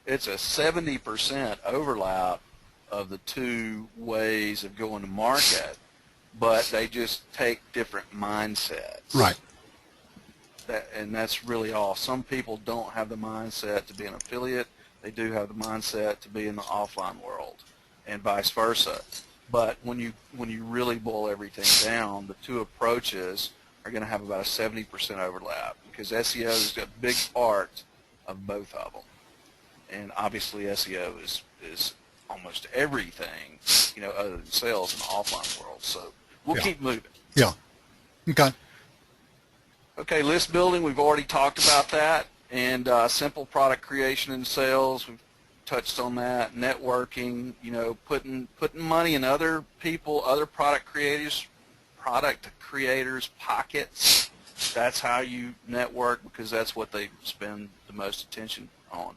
70% overlap of the 2 ways of going to market, but they just take different mindsets. Right. And that's really all. Some people don't have the mindset to be an affiliate. They do have the mindset to be in the offline world, and vice versa. But when you really boil everything down, the 2 approaches are going to have about a 70% overlap, because SEO is a big part of both of them. And obviously SEO is almost everything, you know, other than sales in the offline world. So we'll keep moving. Yeah. Okay. Okay, list building, we've already talked about that. And simple product creation and sales, we've touched on that. Networking, you know, putting money in other people, other product creators' pockets. That's how you network, because that's what they spend the most attention on.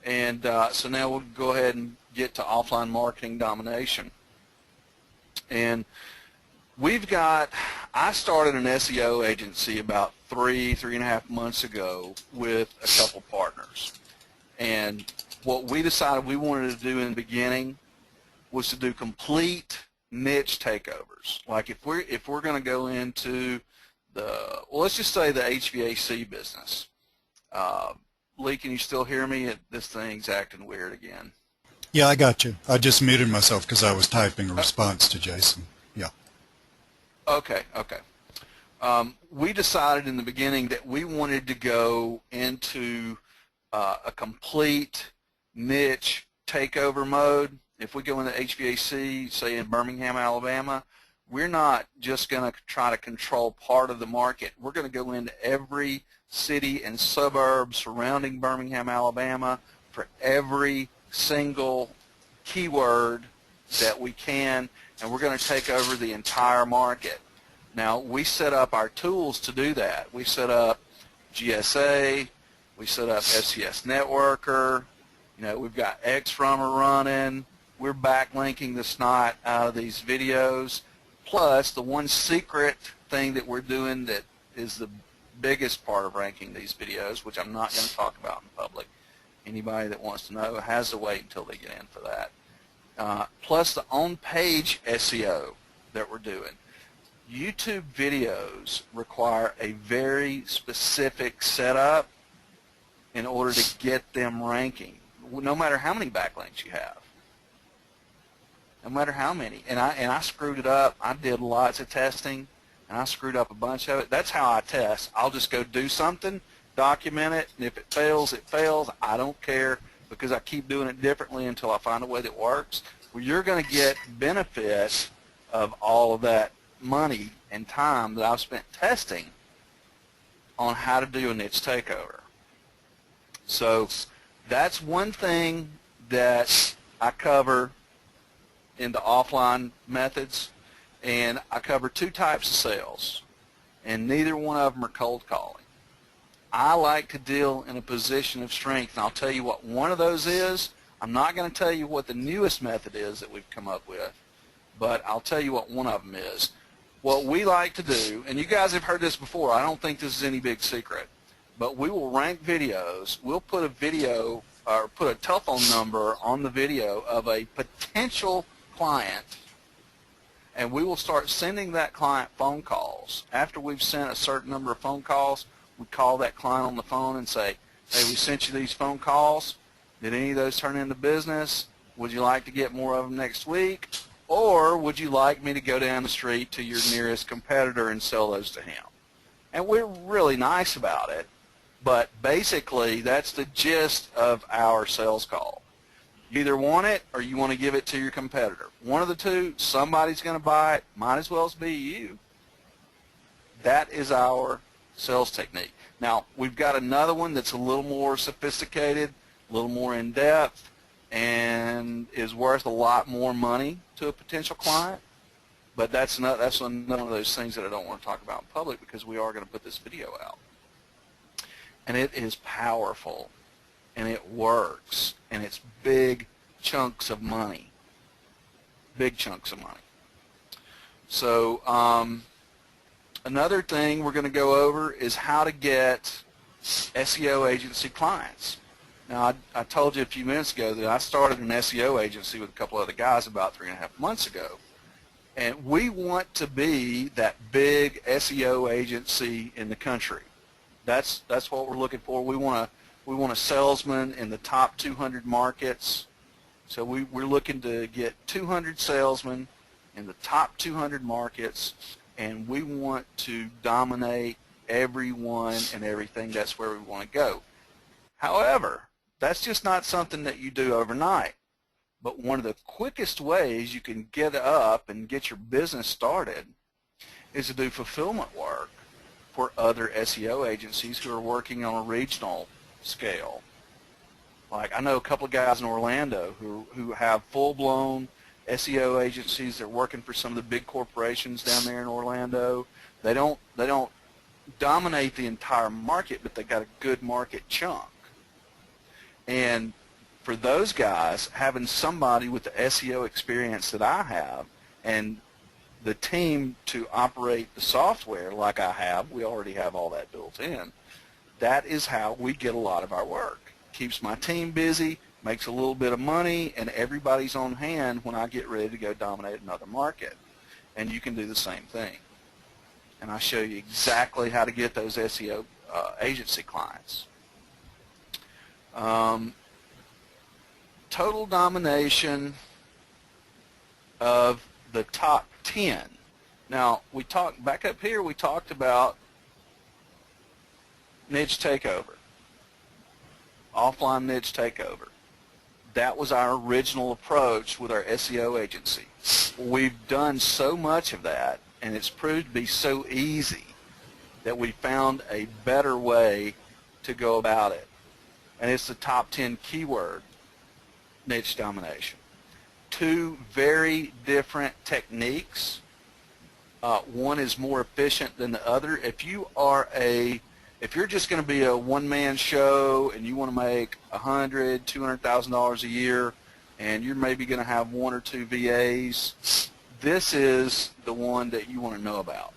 And so now we'll go ahead and get to offline marketing domination. And I started an SEO agency about 3.5 months ago with a couple partners. And what we decided we wanted to do in the beginning was to do complete niche takeovers. Like if we're going to go into let's just say the HVAC business. Lee, can you still hear me? This thing's acting weird again. Yeah, I got you. I just muted myself because I was typing a response to Jason. Yeah. Okay. We decided in the beginning that we wanted to go into a complete niche takeover mode. If we go into HVAC, say in Birmingham, Alabama, we're not just going to try to control part of the market. We're going to go into every city and suburb surrounding Birmingham, Alabama for every single keyword that we can, and we're going to take over the entire market. Now, we set up our tools to do that. We set up GSA, we set up SES Networker, you know, we've got Xrummer running, we're backlinking the snot out of these videos, plus the one secret thing that we're doing that is the biggest part of ranking these videos, which I'm not going to talk about in public. Anybody that wants to know has to wait until they get in for that. Plus the on-page SEO that we're doing. YouTube videos require a very specific setup in order to get them ranking, no matter how many backlinks you have. No matter how many. And I screwed it up. I did lots of testing, and I screwed up a bunch of it. That's how I test. I'll just go do something, document it, and if it fails, it fails. I don't care, because I keep doing it differently until I find a way that works. Well, you're going to get benefit of all of that money and time that I've spent testing on how to do a niche takeover. So that's one thing that I cover in the offline methods, and I cover two types of sales, and neither one of them are cold calling. I like to deal in a position of strength, and I'll tell you what one of those is. I'm not going to tell you what the newest method is that we've come up with, but I'll tell you what one of them is. What we like to do, and you guys have heard this before, I don't think this is any big secret, but we will rank videos. We'll put a video or put a telephone number on the video of a potential client, and we will start sending that client phone calls. After we've sent a certain number of phone calls, we call that client on the phone and say, hey, we sent you these phone calls. Did any of those turn into business? Would you like to get more of them next week? Or would you like me to go down the street to your nearest competitor and sell those to him? And we're really nice about it, but basically that's the gist of our sales call. You either want it or you want to give it to your competitor. One of the two, somebody's going to buy it, might as well be you. That is our sales technique. Now, we've got another one that's a little more sophisticated, a little more in-depth, and is worth a lot more money to a potential client. But that's another one of those things that I don't want to talk about in public, because we are going to put this video out. And it is powerful, and it works, and it's big chunks of money. Big chunks of money. So another thing we're going to go over is how to get SEO agency clients. Now, I told you a few minutes ago that I started an SEO agency with a couple other guys about 3.5 months ago. And we want to be that big SEO agency in the country. That's what we're looking for. We want a salesman in the top 200 markets. So we're looking to get 200 salesmen in the top 200 markets, and we want to dominate everyone and everything. That's where we want to go. However, that's just not something that you do overnight. But one of the quickest ways you can get up and get your business started is to do fulfillment work for other SEO agencies who are working on a regional scale. Like, I know a couple of guys in Orlando who have full-blown SEO agencies. They're working for some of the big corporations down there in Orlando. They don't dominate the entire market, but they got a good market chunk. And for those guys, having somebody with the SEO experience that I have and the team to operate the software like I have, we already have all that built in, that is how we get a lot of our work. Keeps my team busy, makes a little bit of money, and everybody's on hand when I get ready to go dominate another market. And you can do the same thing. And I'll show you exactly how to get those SEO agency clients. Total domination of the top 10. Now, we talked back up here, we talked about niche takeover, offline niche takeover. That was our original approach with our SEO agency. We've done so much of that, and it's proved to be so easy that we found a better way to go about it. And it's the top 10 keyword niche domination. Two very different techniques. One is more efficient than the other. If you're just going to be a one-man show and you want to make $100,000, $200,000 a year, and you're maybe going to have one or two VAs, this is the one that you want to know about,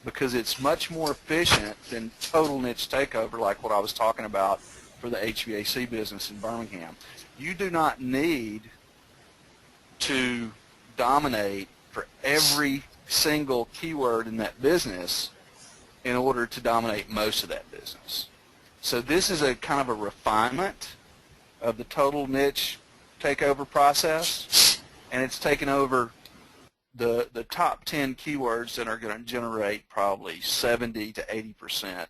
because it's much more efficient than total niche takeover like what I was talking about for the HVAC business in Birmingham. You do not need to dominate for every single keyword in that business in order to dominate most of that business. So this is a kind of a refinement of the total niche takeover process, and it's taken over the top 10 keywords that are going to generate probably 70 to 80%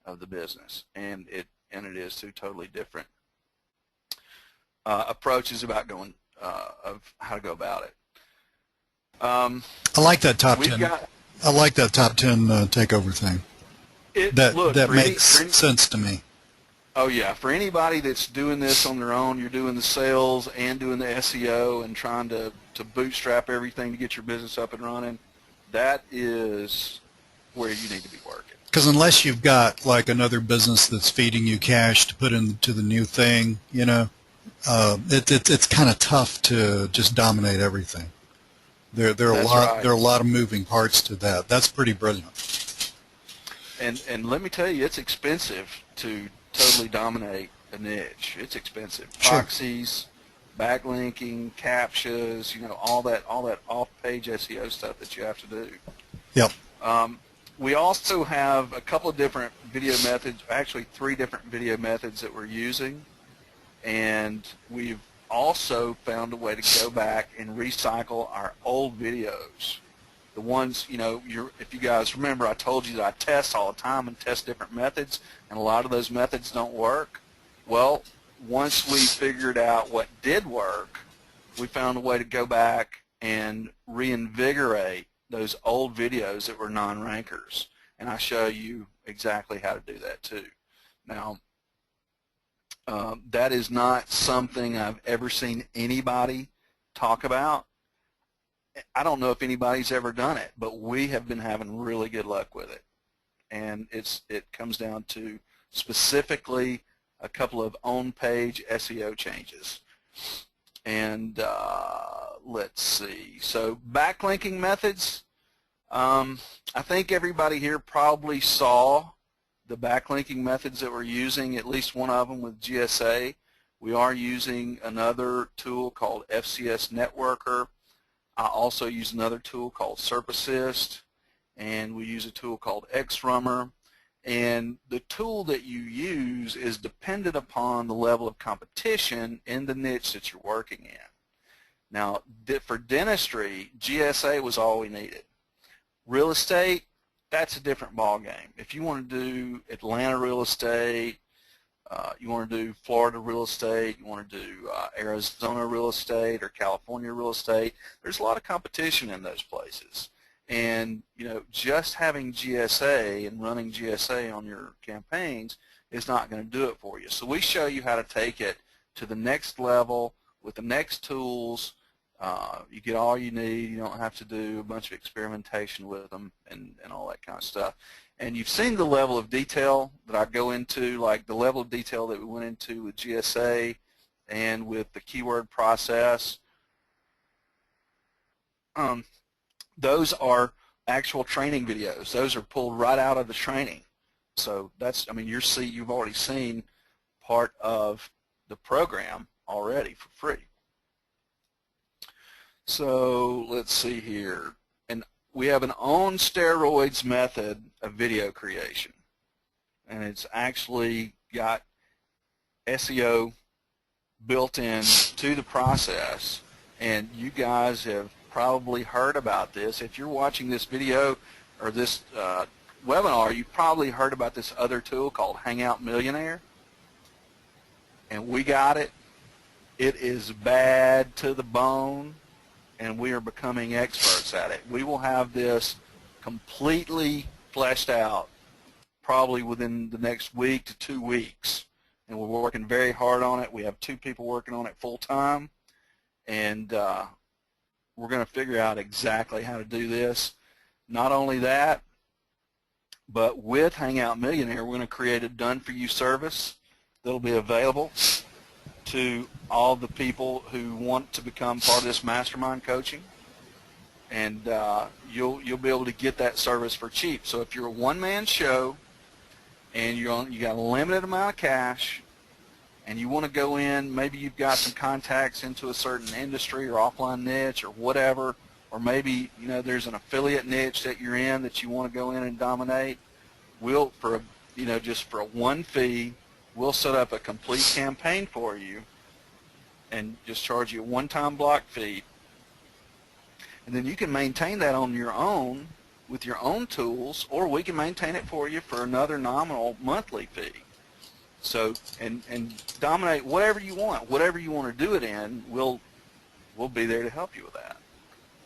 of the business, and it is two totally different approaches about going of how to go about it. I like that top 10. I like that top 10 takeover thing. That makes sense to me. Oh yeah, for anybody that's doing this on their own, you're doing the sales and doing the SEO and trying to bootstrap everything to get your business up and running, that is where you need to be working. Because unless you've got like another business that's feeding you cash to put into the new thing, you know, it's kind of tough to just dominate everything. There are a lot of moving parts to that. That's pretty brilliant. And let me tell you, it's expensive to totally dominate a niche. It's expensive. Sure. Proxies, backlinking, captchas, you know, all that off-page SEO stuff that you have to do. Yep. We also have a couple of different video methods, actually 3 different video methods that we're using, and we've also found a way to go back and recycle our old videos. The ones, you know, if you guys remember, I told you that I test all the time and test different methods, and a lot of those methods don't work. Well, once we figured out what did work, we found a way to go back and reinvigorate those old videos that were non-rankers, and I show you exactly how to do that too. Now, that is not something I've ever seen anybody talk about. I don't know if anybody's ever done it, but we have been having really good luck with it. And it comes down to specifically a couple of on-page SEO changes. And let's see. So backlinking methods. I think everybody here probably saw the backlinking methods that we're using, at least one of them with GSA. We are using another tool called FCS Networker. I also use another tool called SERP Assist, and we use a tool called XRummer. And the tool that you use is dependent upon the level of competition in the niche that you're working in. Now, for dentistry, GSA was all we needed. Real estate, that's a different ball game. If you want to do Atlanta real estate, you want to do Florida real estate, you want to do Arizona real estate or California real estate, there's a lot of competition in those places. And, you know, just having GSA and running GSA on your campaigns is not going to do it for you. So we show you how to take it to the next level with the next tools. You get all you need. You don't have to do a bunch of experimentation with them and all that kind of stuff. And you've seen the level of detail that I go into, like the level of detail that we went into with GSA and with the keyword process. Those are actual training videos. Those are pulled right out of the training. So that's, I mean, you've already seen part of the program already for free. So let's see here. And we have an on steroids method of video creation. And it's actually got SEO built in to the process. And you guys have probably heard about this. If you're watching this video or this webinar, you've probably heard about this other tool called Hangout Millionaire. And we got it. It is bad to the bone, and we are becoming experts at it. We will have this completely fleshed out probably within the next week to 2 weeks. And we're working very hard on it. We have 2 people working on it full time. And we're going to figure out exactly how to do this. Not only that, but with Hangout Millionaire, we're going to create a done-for-you service that will be available to all the people who want to become part of this mastermind coaching. And you'll be able to get that service for cheap. So if you're a one-man show and you got a limited amount of cash, and you want to go in, maybe you've got some contacts into a certain industry or offline niche or whatever, or maybe, you know, there's an affiliate niche that you're in that you want to go in and dominate. We'll, for, you know, just for one fee, we'll set up a complete campaign for you and just charge you a one-time block fee. And then you can maintain that on your own with your own tools, or we can maintain it for you for another nominal monthly fee. So, and dominate whatever you want to do it in, we'll be there to help you with that.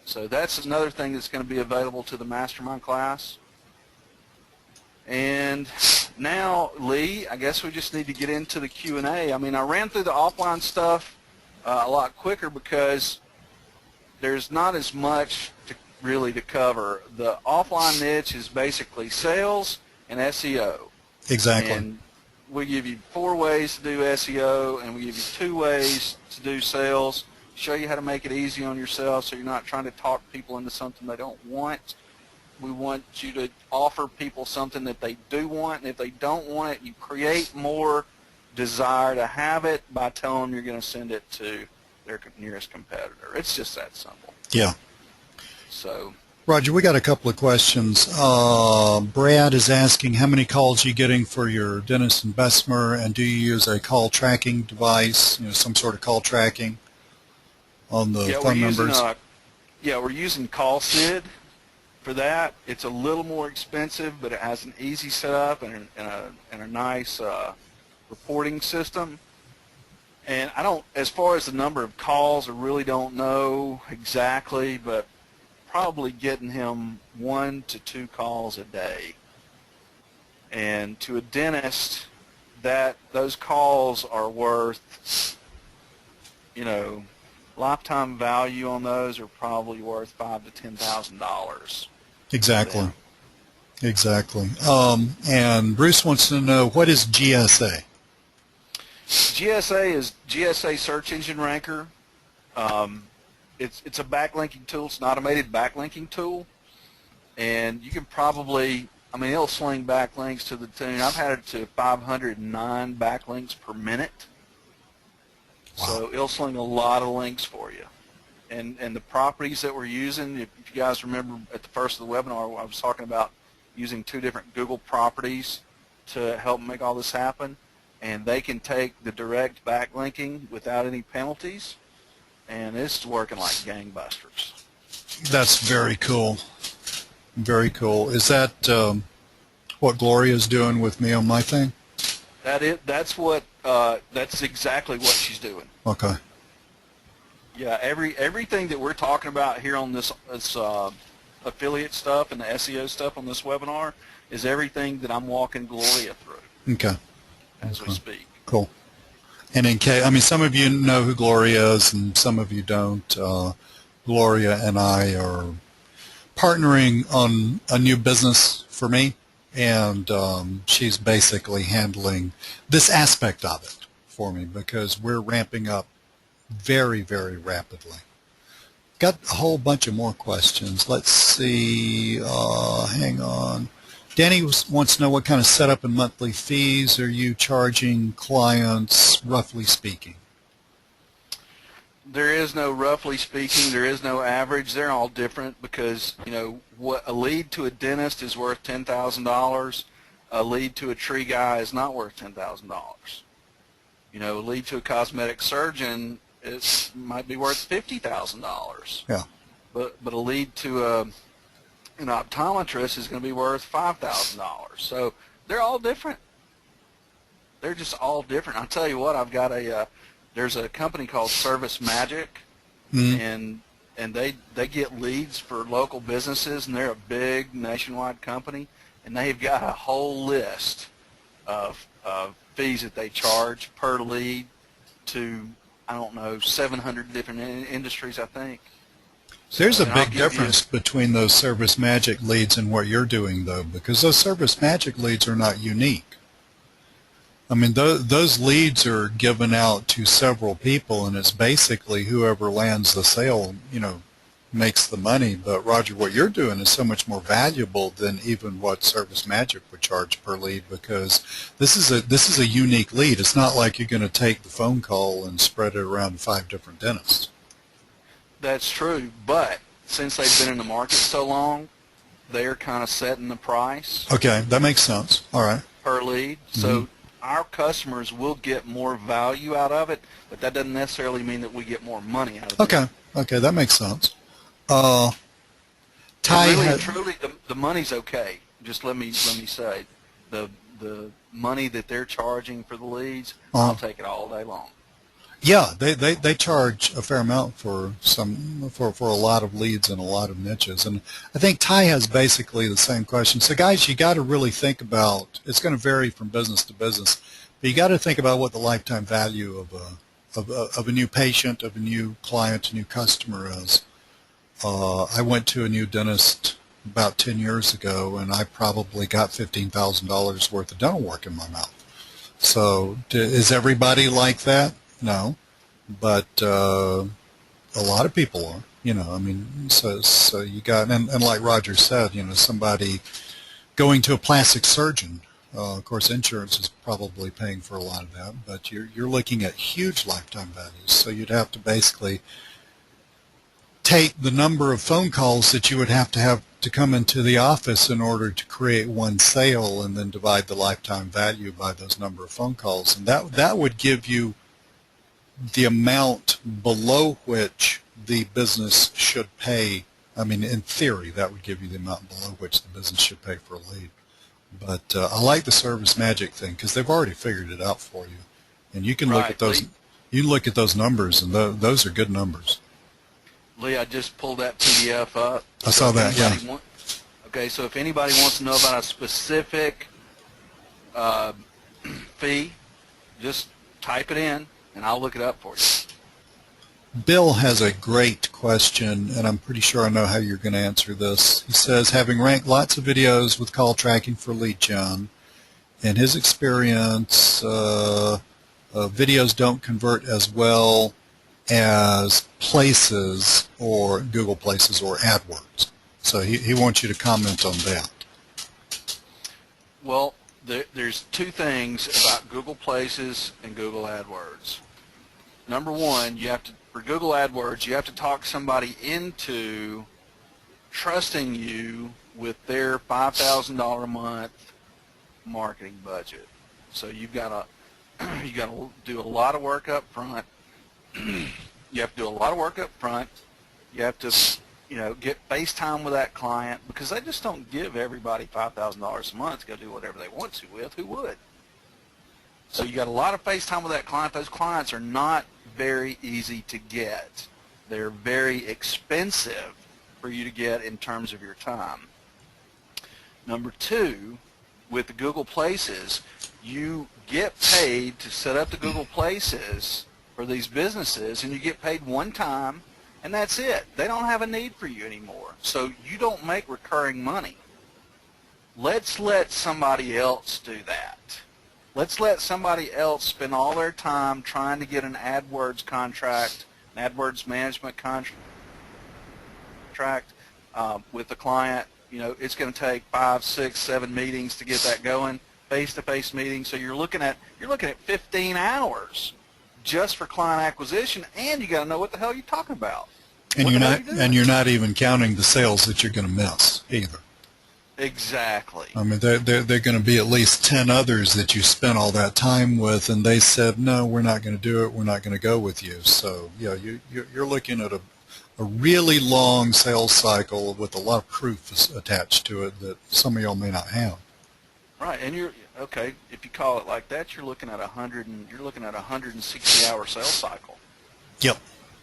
So that's another thing that's going to be available to the mastermind class. And now, Lee, I guess we just need to get into the Q&A. I mean, I ran through the offline stuff a lot quicker because there's not as much really to cover. The offline niche is basically sales and SEO. Exactly. And we give you 4 ways to do SEO, and we give you 2 ways to do sales, show you how to make it easy on yourself so you're not trying to talk people into something they don't want. We want you to offer people something that they do want, and if they don't want it, you create more desire to have it by telling them you're going to send it to their nearest competitor. It's just that simple. Yeah. So, Roger, we got a couple of questions. Brad is asking how many calls are you getting for your Dennis and Bessemer, and do you use a call tracking device, you know, some sort of call tracking on the phone numbers? We're using CallSID for that. It's a little more expensive, but it has an easy setup and a nice reporting system. And I don't, as far as the number of calls, I really don't know exactly, but probably getting him 1 to 2 calls a day. And to a dentist, those calls are worth, you know, lifetime value on those are probably worth $5,000 to $10,000. Exactly. Exactly. And Bruce wants to know, what is GSA? GSA is GSA Search Engine Ranker. It's a backlinking tool. It's an automated backlinking tool, and you can probably, I mean, it'll sling backlinks to the tune. I've had it to 509 backlinks per minute. Wow. So it'll sling a lot of links for you. And the properties that we're using, if you guys remember at the first of the webinar, I was talking about using 2 different Google properties to help make all this happen, and they can take the direct backlinking without any penalties. And it's working like gangbusters. That's very cool. Very cool. Is that what Gloria's doing with me on my thing? That's exactly what she's doing. Okay. Yeah, everything that we're talking about here on this affiliate stuff and the SEO stuff on this webinar is everything that I'm walking Gloria through. Okay. As we speak. Cool. And in case, I mean, some of you know who Gloria is, and some of you don't. Gloria and I are partnering on a new business for me, and she's basically handling this aspect of it for me because we're ramping up very, very rapidly. Got a whole bunch of more questions. Let's see. Hang on. Danny wants to know what kind of setup and monthly fees are you charging clients, roughly speaking? There is no roughly speaking. There is no average. They're all different because, you know, what a lead to a dentist is worth $10,000. A lead to a tree guy is not worth $10,000. You know, a lead to a cosmetic surgeon might be worth $50,000. Yeah. But a lead to an optometrist is going to be worth $5,000. So they're all different. They're just all different. I'll tell you what, I've got there's a company called Service Magic, and they get leads for local businesses, and they're a big nationwide company, and they've got a whole list of fees that they charge per lead to, I don't know, 700 different industries, I think. There's a big difference between those Service Magic leads and what you're doing, though, because those Service Magic leads are not unique. I mean, those leads are given out to several people, and it's basically whoever lands the sale, you know, makes the money. But Roger, what you're doing is so much more valuable than even what Service Magic would charge per lead, because this is a unique lead. It's not like you're going to take the phone call and spread it around 5 different dentists. That's true, but since they've been in the market so long, they're kind of setting the price. Okay, that makes sense. All right. Per lead. So our customers will get more value out of it, but that doesn't necessarily mean that we get more money out of it. Okay, that makes sense. Ty, really and truly, the money's okay. Just let me say, the money that they're charging for the leads, I'll take it all day long. Yeah, they charge a fair amount for a lot of leads and a lot of niches, and I think Ty has basically the same question. So guys, you got to really think about, it's going to vary from business to business, but you got to think about what the lifetime value of a new patient, of a new client, a new customer is. I went to a new dentist about 10 years ago, and I probably got $15,000 worth of dental work in my mouth. So is everybody like that? No, but a lot of people are, you know, I mean, so you got, and like Roger said, you know, somebody going to a plastic surgeon, of course, insurance is probably paying for a lot of that, but you're looking at huge lifetime values, so you'd have to basically take the number of phone calls that you would have to come into the office in order to create one sale and then divide the lifetime value by those number of phone calls, and that would give you the amount below which the business should pay. I mean, in theory, that would give you the amount below which the business should pay for a lead. But I like the Service Magic thing because they've already figured it out for you, and you can look at those. You can look at those numbers, and those are good numbers. Lee, I just pulled that PDF up. I saw that. Yeah. Okay, so if anybody wants to know about a specific fee, just type it in, and I'll look it up for you. Bill has a great question, and I'm pretty sure I know how you're going to answer this. He says, having ranked lots of videos with call tracking for lead gen, in his experience, videos don't convert as well as Places or Google Places or AdWords. So he wants you to comment on that. Well, there's two things about Google Places and Google AdWords. Number one, for Google AdWords, you have to talk somebody into trusting you with their $5,000 a month marketing budget. So you've got to do a lot of work up front. You have to do a lot of work up front. You have to get FaceTime with that client, because they just don't give everybody $5,000 a month to go do whatever they want to with. Who would? So you got a lot of FaceTime with that client. Those clients are not very easy to get. They're very expensive for you to get in terms of your time. Number two, with the Google Places, you get paid to set up the Google Places for these businesses, and you get paid one time, and that's it. They don't have a need for you anymore. So you don't make recurring money. Let's let somebody else do that. Let's let somebody else spend all their time trying to get an AdWords contract, an AdWords management contract with the client. It's going to take 5, 6, 7 meetings to get that going, face-to-face meetings. So you're looking at 15 hours just for client acquisition, and you got to know what the hell you're talking about. And you're not even counting the sales that you're going to miss either. Exactly. I mean, they're going to be at least 10 others that you spent all that time with, and they said, no, we're not going to do it. We're not going to go with you. So, yeah, you're looking at a really long sales cycle with a lot of proof attached to it that some of y'all may not have. Right, and if you call it like that, you're looking at 160-hour sales cycle. Yep.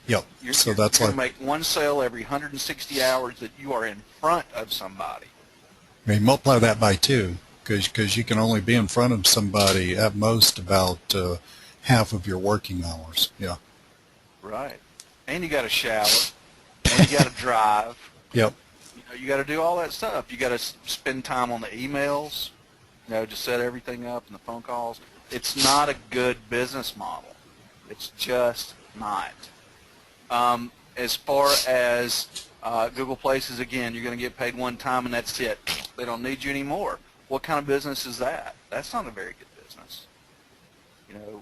You're going to make one sale every 160 hours that you are in front of somebody. I mean, multiply that by 2, because you can only be in front of somebody at most about half of your working hours. Yeah. Right, and you got to shower, and you got to drive. Yep. You got to do all that stuff. You got to spend time on the emails. To set everything up and the phone calls. It's not a good business model. It's just not. As far as Google Places, again, you're going to get paid one time and that's it. They don't need you anymore. What kind of business is that? That's not a very good business.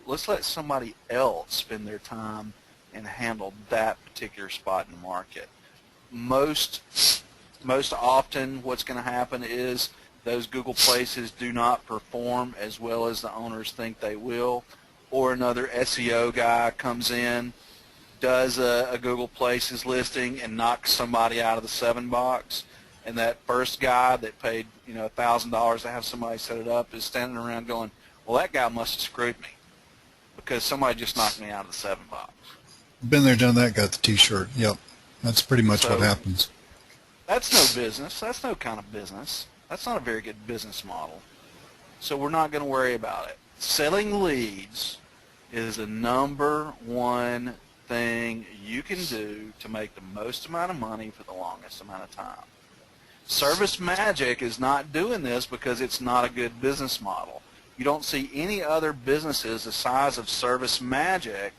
Let's let somebody else spend their time and handle that particular spot in the market. Most often what's going to happen is those Google Places do not perform as well as the owners think they will, or another SEO guy comes in, does a Google Places listing, and knocks somebody out of the 7 box, and that first guy that paid $1,000 to have somebody set it up is standing around going, well, that guy must have screwed me because somebody just knocked me out of the 7 box. Been there, done that, got the T-shirt. Yep, that's pretty much what happens. That's no business. That's no kind of business. That's not a very good business model. So we're not going to worry about it. Selling leads is the number one thing you can do to make the most amount of money for the longest amount of time. Service Magic is not doing this because it's not a good business model. You don't see any other businesses the size of Service Magic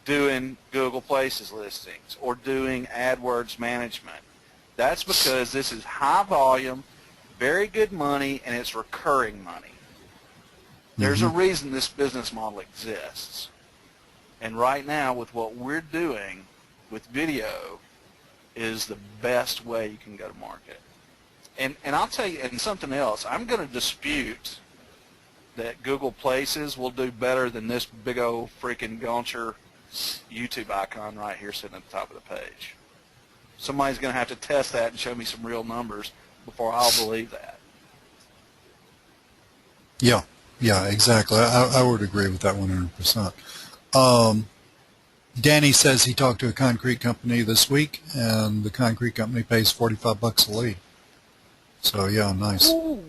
doing Google Places listings or doing AdWords management. That's because this is high volume, very good money, and it's recurring money. There's a reason this business model exists. And right now, with what we're doing with video, is the best way you can go to market. And I'll tell you, and something else, I'm going to dispute that Google Places will do better than this big old freaking Gauncher YouTube icon right here sitting at the top of the page. Somebody's going to have to test that and show me some real numbers before I'll believe that. Yeah, exactly. I would agree with that 100%. Danny says he talked to a concrete company this week, and the concrete company pays $45 a lead. So, yeah, nice. Ooh.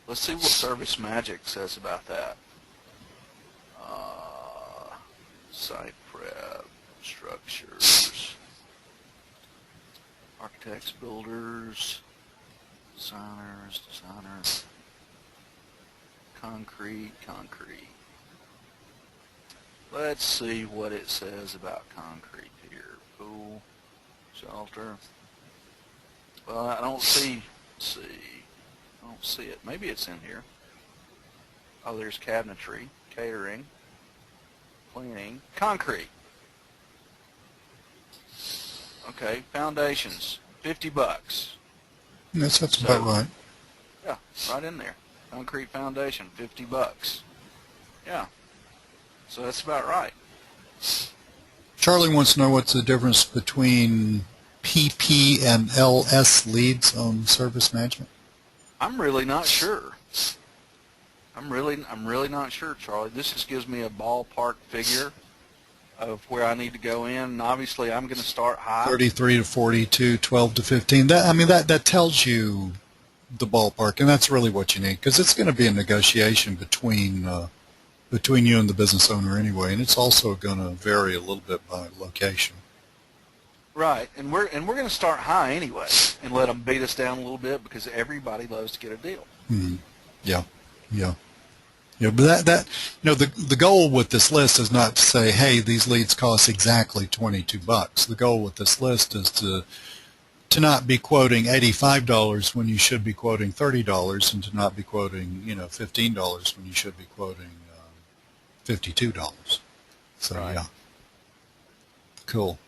Let's see what Service Magic says about that. Site prep, structures, architects, builders, designers, concrete. Let's see what it says about concrete here. Pool, shelter. Well, I don't see it. Maybe it's in here. Oh, there's cabinetry, catering, cleaning, concrete. Okay, foundations, $50. That's about right. Yeah, right in there. Concrete foundation, $50. Yeah. So that's about right. Charlie wants to know what's the difference between PP and LS leads on service management? I'm really not sure. I'm really not sure, Charlie. This just gives me a ballpark figure of where I need to go in, and obviously I'm going to start high. 33 to 42, 12 to 15. That tells you the ballpark, and that's really what you need, because it's going to be a negotiation between you and the business owner anyway, and it's also going to vary a little bit by location. Right, and we're going to start high anyway, and let them beat us down a little bit, because everybody loves to get a deal. Mm-hmm. Yeah. But the goal with this list is not to say, hey, these leads cost exactly $22. The goal with this list is to not be quoting $85 when you should be quoting $30, and to not be quoting $15 when you should be quoting $52. So right. Yeah, cool.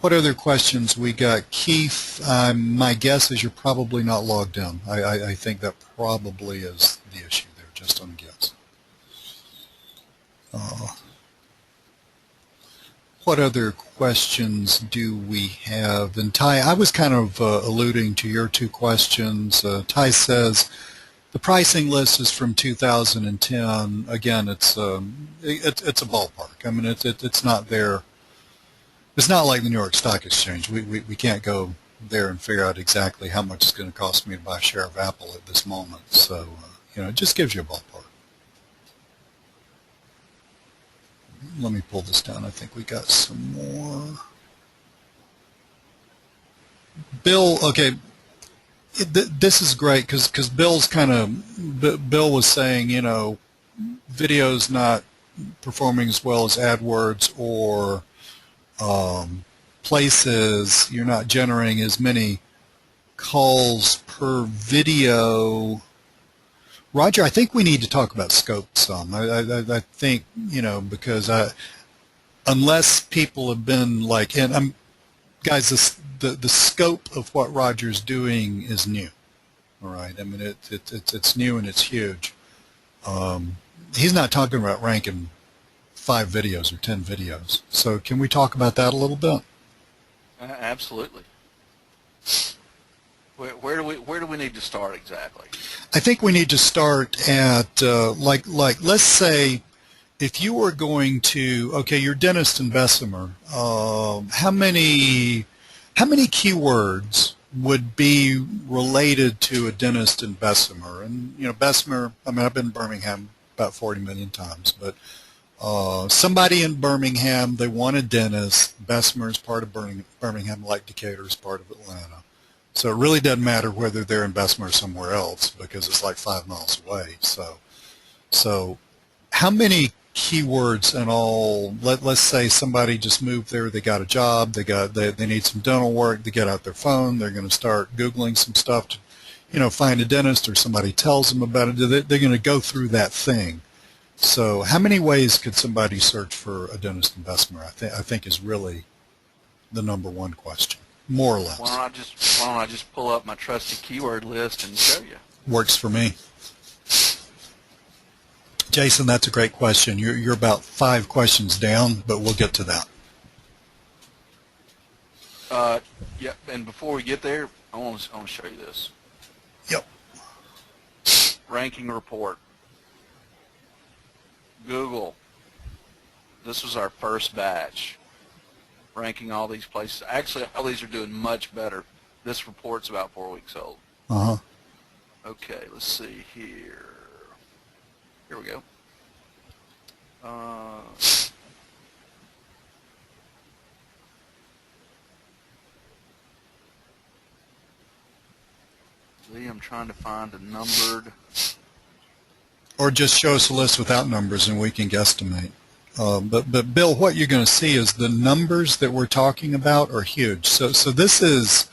What other questions we got? Keith, my guess is you're probably not logged in. I think that probably is the issue there, just on a guess. What other questions do we have? And Ty, I was kind of alluding to your two questions. Ty says, the pricing list is from 2010. Again, it's a ballpark. I mean, it's not there. It's not like the New York Stock Exchange. We can't go there and figure out exactly how much it's going to cost me to buy a share of Apple at this moment. So, it just gives you a ballpark. Let me pull this down. I think we got some more. Bill, okay, this is great because Bill's Bill was saying, video's not performing as well as AdWords, or places, you're not generating as many calls per video. Roger, I think we need to talk about scope some. I think, because unless people have been guys, the scope of what Roger's doing is new. All right, I mean it's new and it's huge. He's not talking about ranking 5 videos or 10 videos. So can we talk about that a little bit? Absolutely. Where do we need to start exactly? I think we need to start at let's say if you were going to you're Dentist in Bessemer, how many keywords would be related to a dentist in Bessemer? And Bessemer, I mean, I've been in Birmingham about 40 million times, but somebody in Birmingham, they want a dentist. Bessemer is part of Birmingham, like Decatur is part of Atlanta. So it really doesn't matter whether they're in Bessemer or somewhere else, because it's like 5 miles away. So how many keywords in all? Let's say somebody just moved there, they got a job, they need some dental work, they get out their phone, they're going to start Googling some stuff to find a dentist, or somebody tells them about it. They're going to go through that thing. So how many ways could somebody search for a dentist in Bessemer? I think is really the number one question, more or less. Why don't I just pull up my trusty keyword list and show you? Works for me. Jason, that's a great question. You're about 5 questions down, but we'll get to that. Yep. And before we get there, I want to show you this. Yep. Ranking report. Google. This was our first batch. Ranking all these places. Actually, all these are doing much better. This report's about 4 weeks old. Uh-huh. Okay, let's see here. Here we go. See, I'm trying to find a numbered. Or just show us a list without numbers and we can guesstimate. But Bill, what you're going to see is the numbers that we're talking about are huge. So this is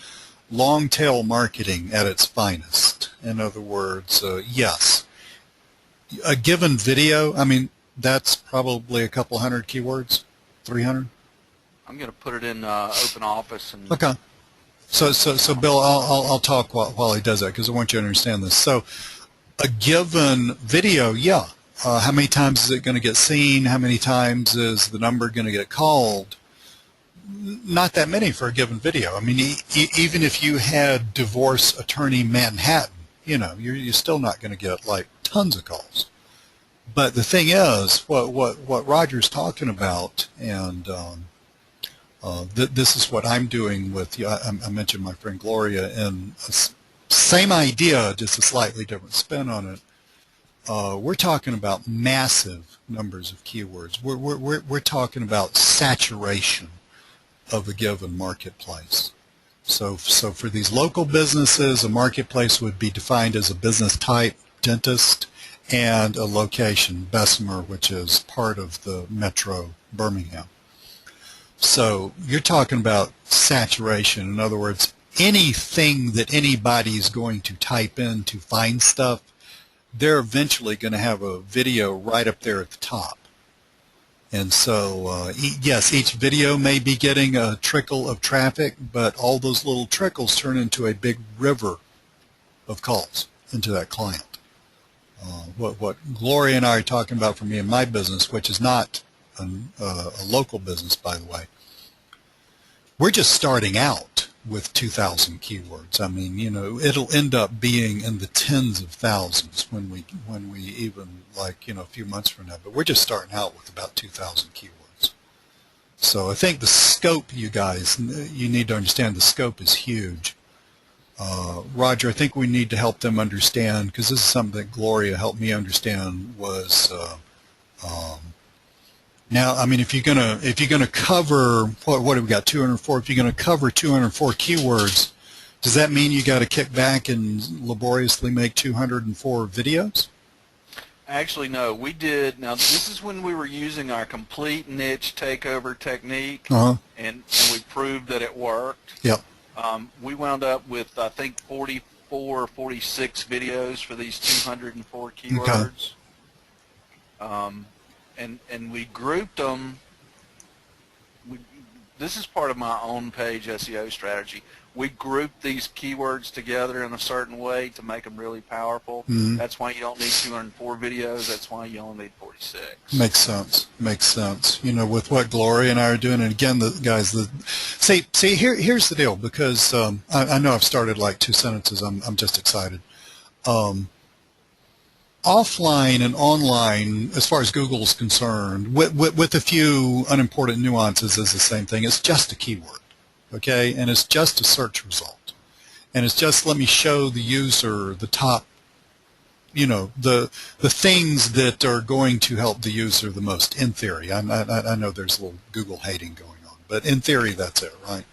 long tail marketing at its finest. In other words, yes, a given video, I mean, that's probably a couple hundred keywords, 300. I'm going to put it in Open Office and. Okay. So Bill, I'll talk while he does that, because I want you to understand this. So a given video, yeah. How many times is it going to get seen? How many times is the number going to get called? not that many for a given video. I mean, even if you had Divorce Attorney Manhattan, you're still not going to get like tons of calls. But the thing is, what Roger's talking about, and this is what I'm doing with, I mentioned my friend Gloria, and same idea, just a slightly different spin on it. We're talking about massive numbers of keywords. We're talking about saturation of a given marketplace. So for these local businesses, a marketplace would be defined as a business type, dentist, and a location, Bessemer, which is part of the Metro Birmingham. So you're talking about saturation. In other words, anything that anybody's going to type in to find stuff, they're eventually going to have a video right up there at the top. And so, yes, each video may be getting a trickle of traffic, but all those little trickles turn into a big river of calls into that client. What Gloria and I are talking about for me and my business, which is not a local business, by the way, we're just starting out with 2,000 keywords. I mean, it'll end up being in the tens of thousands when we even, like, a few months from now. But we're just starting out with about 2,000 keywords. So I think the scope, you guys, you need to understand the scope is huge. Roger, I think we need to help them understand, because this is something that Gloria helped me understand, was now, I mean, if you're gonna cover what have we got, 204? If you're gonna cover 204 keywords, does that mean you got to kick back and laboriously make 204 videos? Actually, no. We did. Now, this is when we were using our complete niche takeover technique, and we proved that it worked. Yep. We wound up with, I think, 44 or 46 videos for these 204 keywords. Okay. And we grouped them. This is part of my own page SEO strategy. We grouped these keywords together in a certain way to make them really powerful. Mm-hmm. That's why you don't need 204 videos. That's why you only need 46. Makes sense. Makes sense. With what Gloria and I are doing, and again, here's the deal, because I know I've started like 2 sentences. I'm just excited. Offline and online, as far as Google is concerned, with a few unimportant nuances, is the same thing. It's just a keyword, okay? And it's just a search result. And it's just, let me show the user the top, the things that are going to help the user the most, in theory. I know there's a little Google hating going on, but in theory, that's it, right?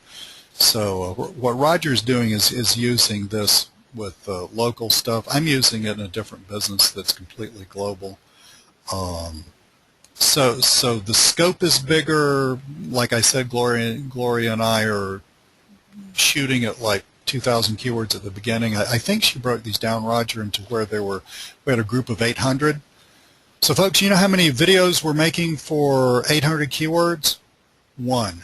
So what Roger's doing is using this with local stuff. I'm using it in a different business that's completely global. So the scope is bigger. Like I said, Gloria and I are shooting at like 2,000 keywords at the beginning. I think she broke these down, Roger, into where we had a group of 800. So folks, you know how many videos we're making for 800 keywords? 1.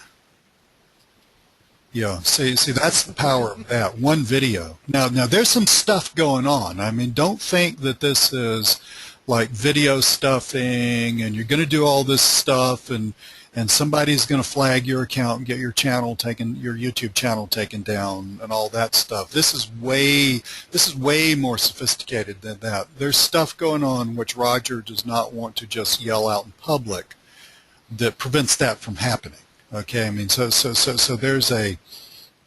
Yeah, see, that's the power of that, one video. Now, there's some stuff going on. I mean, don't think that this is like video stuffing and you're going to do all this stuff and somebody's going to flag your account and get your YouTube channel taken down and all that stuff. This is way more sophisticated than that. There's stuff going on which Roger does not want to just yell out in public that prevents that from happening. Okay, I mean, so there's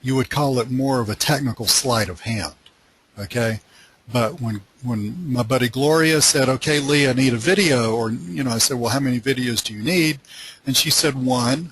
you would call it more of a technical sleight of hand, okay? But when my buddy Gloria said, okay, Lee, I need a video, or, I said, well, how many videos do you need? And she said 1.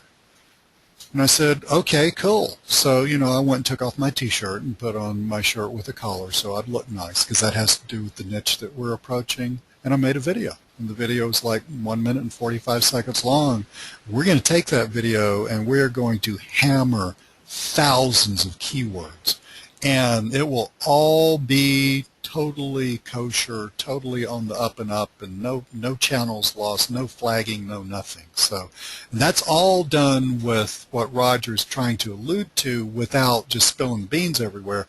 And I said, okay, cool. So, I went and took off my T-shirt and put on my shirt with a collar so I'd look nice, because that has to do with the niche that we're approaching. And I made a video. And the video is like 1 minute and 45 seconds long. We're going to take that video and we're going to hammer thousands of keywords. And it will all be totally kosher, totally on the up and up, and no channels lost, no flagging, no nothing. So that's all done with what Roger's trying to allude to without just spilling beans everywhere.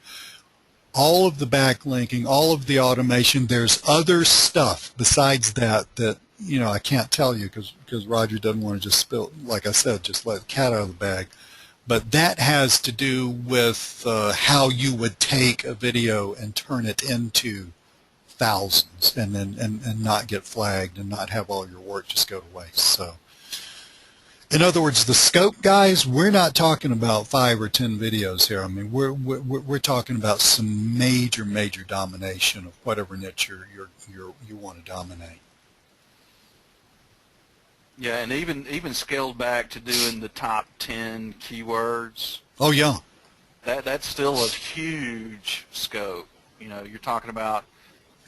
All of the backlinking, all of the automation, there's other stuff besides that I can't tell you because Roger doesn't want to just spill, like I said, just let the cat out of the bag. But that has to do with how you would take a video and turn it into thousands and not get flagged and not have all your work just go to waste. So, in other words, the scope, guys, we're not talking about 5 or 10 videos here. I mean, we're talking about some major domination of whatever niche you want to dominate. Yeah, and even scaled back to doing the top 10 keywords. Oh yeah, that's still a huge scope. You know, you're talking about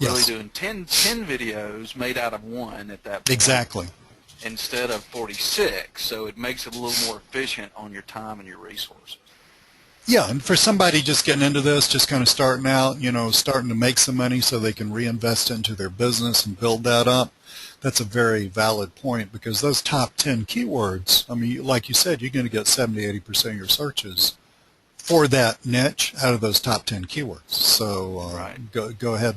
really yes, doing 10 videos made out of one at that point. Exactly. Instead of 46, so it makes it a little more efficient on your time and your resources. Yeah, and for somebody just getting into this, just kind of starting out, you know, starting to make some money so they can reinvest into their business and build that up, that's a very valid point, because those top 10 keywords, I mean, like you said, you're going to get 70-80% of your searches for that niche out of those top 10 keywords. So right. go ahead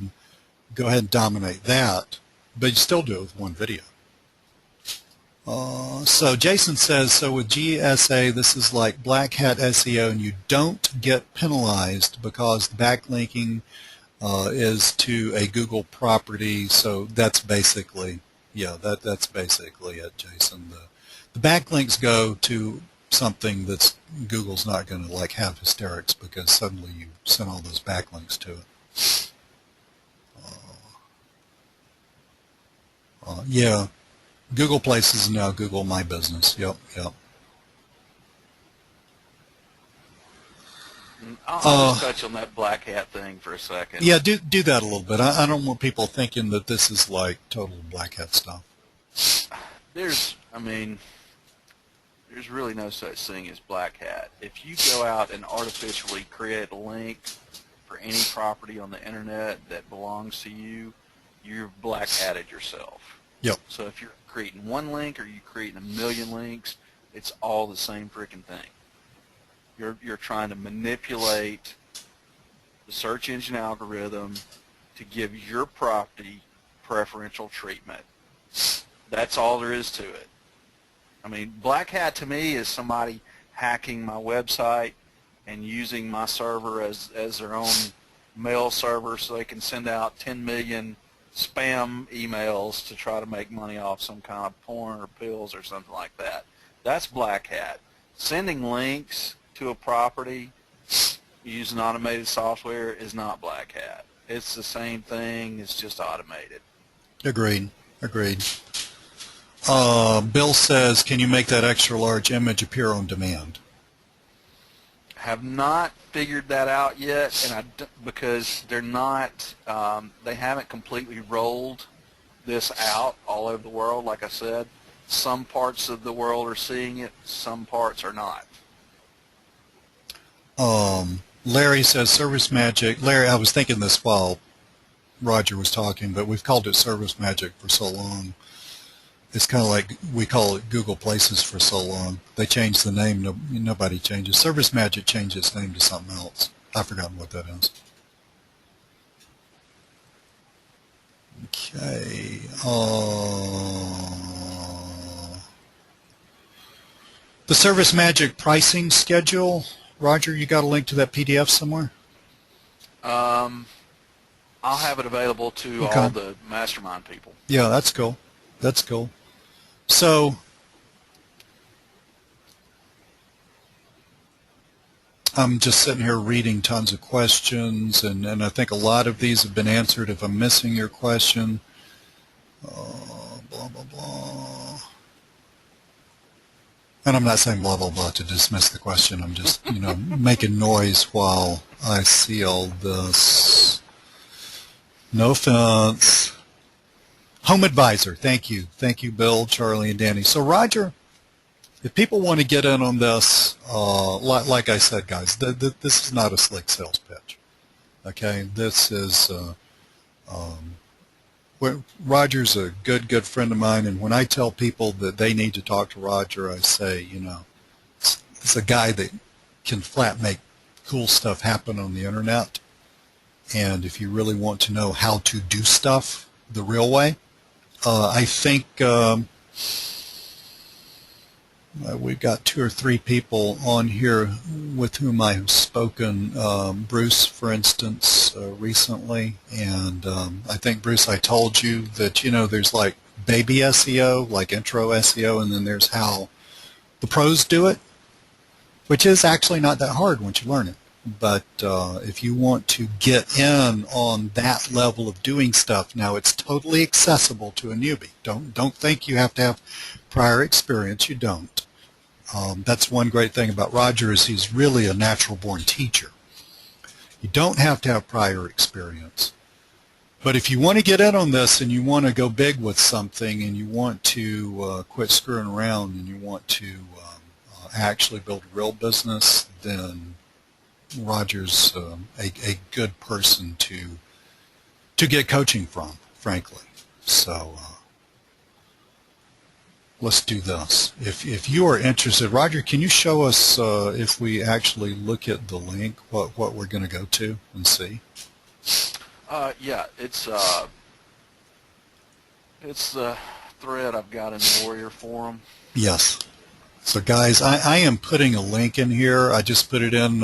and dominate that, but you still do it with one video. So Jason says, so with GSA, this is like black hat SEO, and you don't get penalized because backlinking is to a Google property. So that's basically, yeah, that's basically it, Jason. The backlinks go to something that's Google's not going to like have hysterics because suddenly you send all those backlinks to it. Yeah. Google Places is now Google My Business. Yep. I'll just touch on that black hat thing for a second. Yeah, do that a little bit. I don't want people thinking that this is like total black hat stuff. There's really no such thing as black hat. If you go out and artificially create a link for any property on the internet that belongs to you, you've black hatted yourself. Yep. So if you're creating one link or you're creating a million links, it's all the same freaking thing. You're trying to manipulate the search engine algorithm to give your property preferential treatment. That's all there is to it. I mean, black hat to me is somebody hacking my website and using my server as their own mail server so they can send out 10 million spam emails to try to make money off some kind of porn or pills or something like that. That's black hat. Sending links to a property using automated software is not black hat. It's the same thing, it's just automated. Agreed. Bill says, can you make that extra large image appear on demand? Have not figured that out yet, and because they're not, they haven't completely rolled this out all over the world. Like I said, some parts of the world are seeing it, some parts are not. Larry says Service Magic. Larry, I was thinking this while Roger was talking, but we've called it Service Magic for so long. It's kind of like we call it Google Places for so long. They changed the name. Nobody changes. Service Magic changed its name to something else. I've forgotten what that is. Okay. The Service Magic pricing schedule. Roger, you got a link to that PDF somewhere? I'll have it available to all the mastermind people. Yeah, that's cool. So I'm just sitting here reading tons of questions, and I think a lot of these have been answered. If I'm missing your question, blah, blah, blah. And I'm not saying blah, blah, blah to dismiss the question. I'm just, making noise while I see all this. No offense. Home Advisor, thank you. Thank you, Bill, Charlie, and Danny. So, Roger, if people want to get in on this, like I said, guys, this is not a slick sales pitch. Okay, this is, Roger's a good friend of mine, and when I tell people that they need to talk to Roger, I say, it's a guy that can flat make cool stuff happen on the internet. And if you really want to know how to do stuff the real way, I think we've got 2 or 3 people on here with whom I have spoken. Bruce, for instance, recently, and I think, Bruce, I told you that, there's like baby SEO, like intro SEO, and then there's how the pros do it, which is actually not that hard once you learn it. But if you want to get in on that level of doing stuff, now it's totally accessible to a newbie. Don't think you have to have prior experience. You don't. That's one great thing about Roger, is he's really a natural-born teacher. You don't have to have prior experience. But if you want to get in on this and you want to go big with something and you want to quit screwing around and you want to actually build a real business, then Roger's a good person to get coaching from, frankly. So let's do this. If you are interested, Roger, can you show us, if we actually look at the link, what we're going to go to and see? Yeah, it's the thread I've got in the Warrior Forum. Yes. So guys, I am putting a link in here. I just put it in.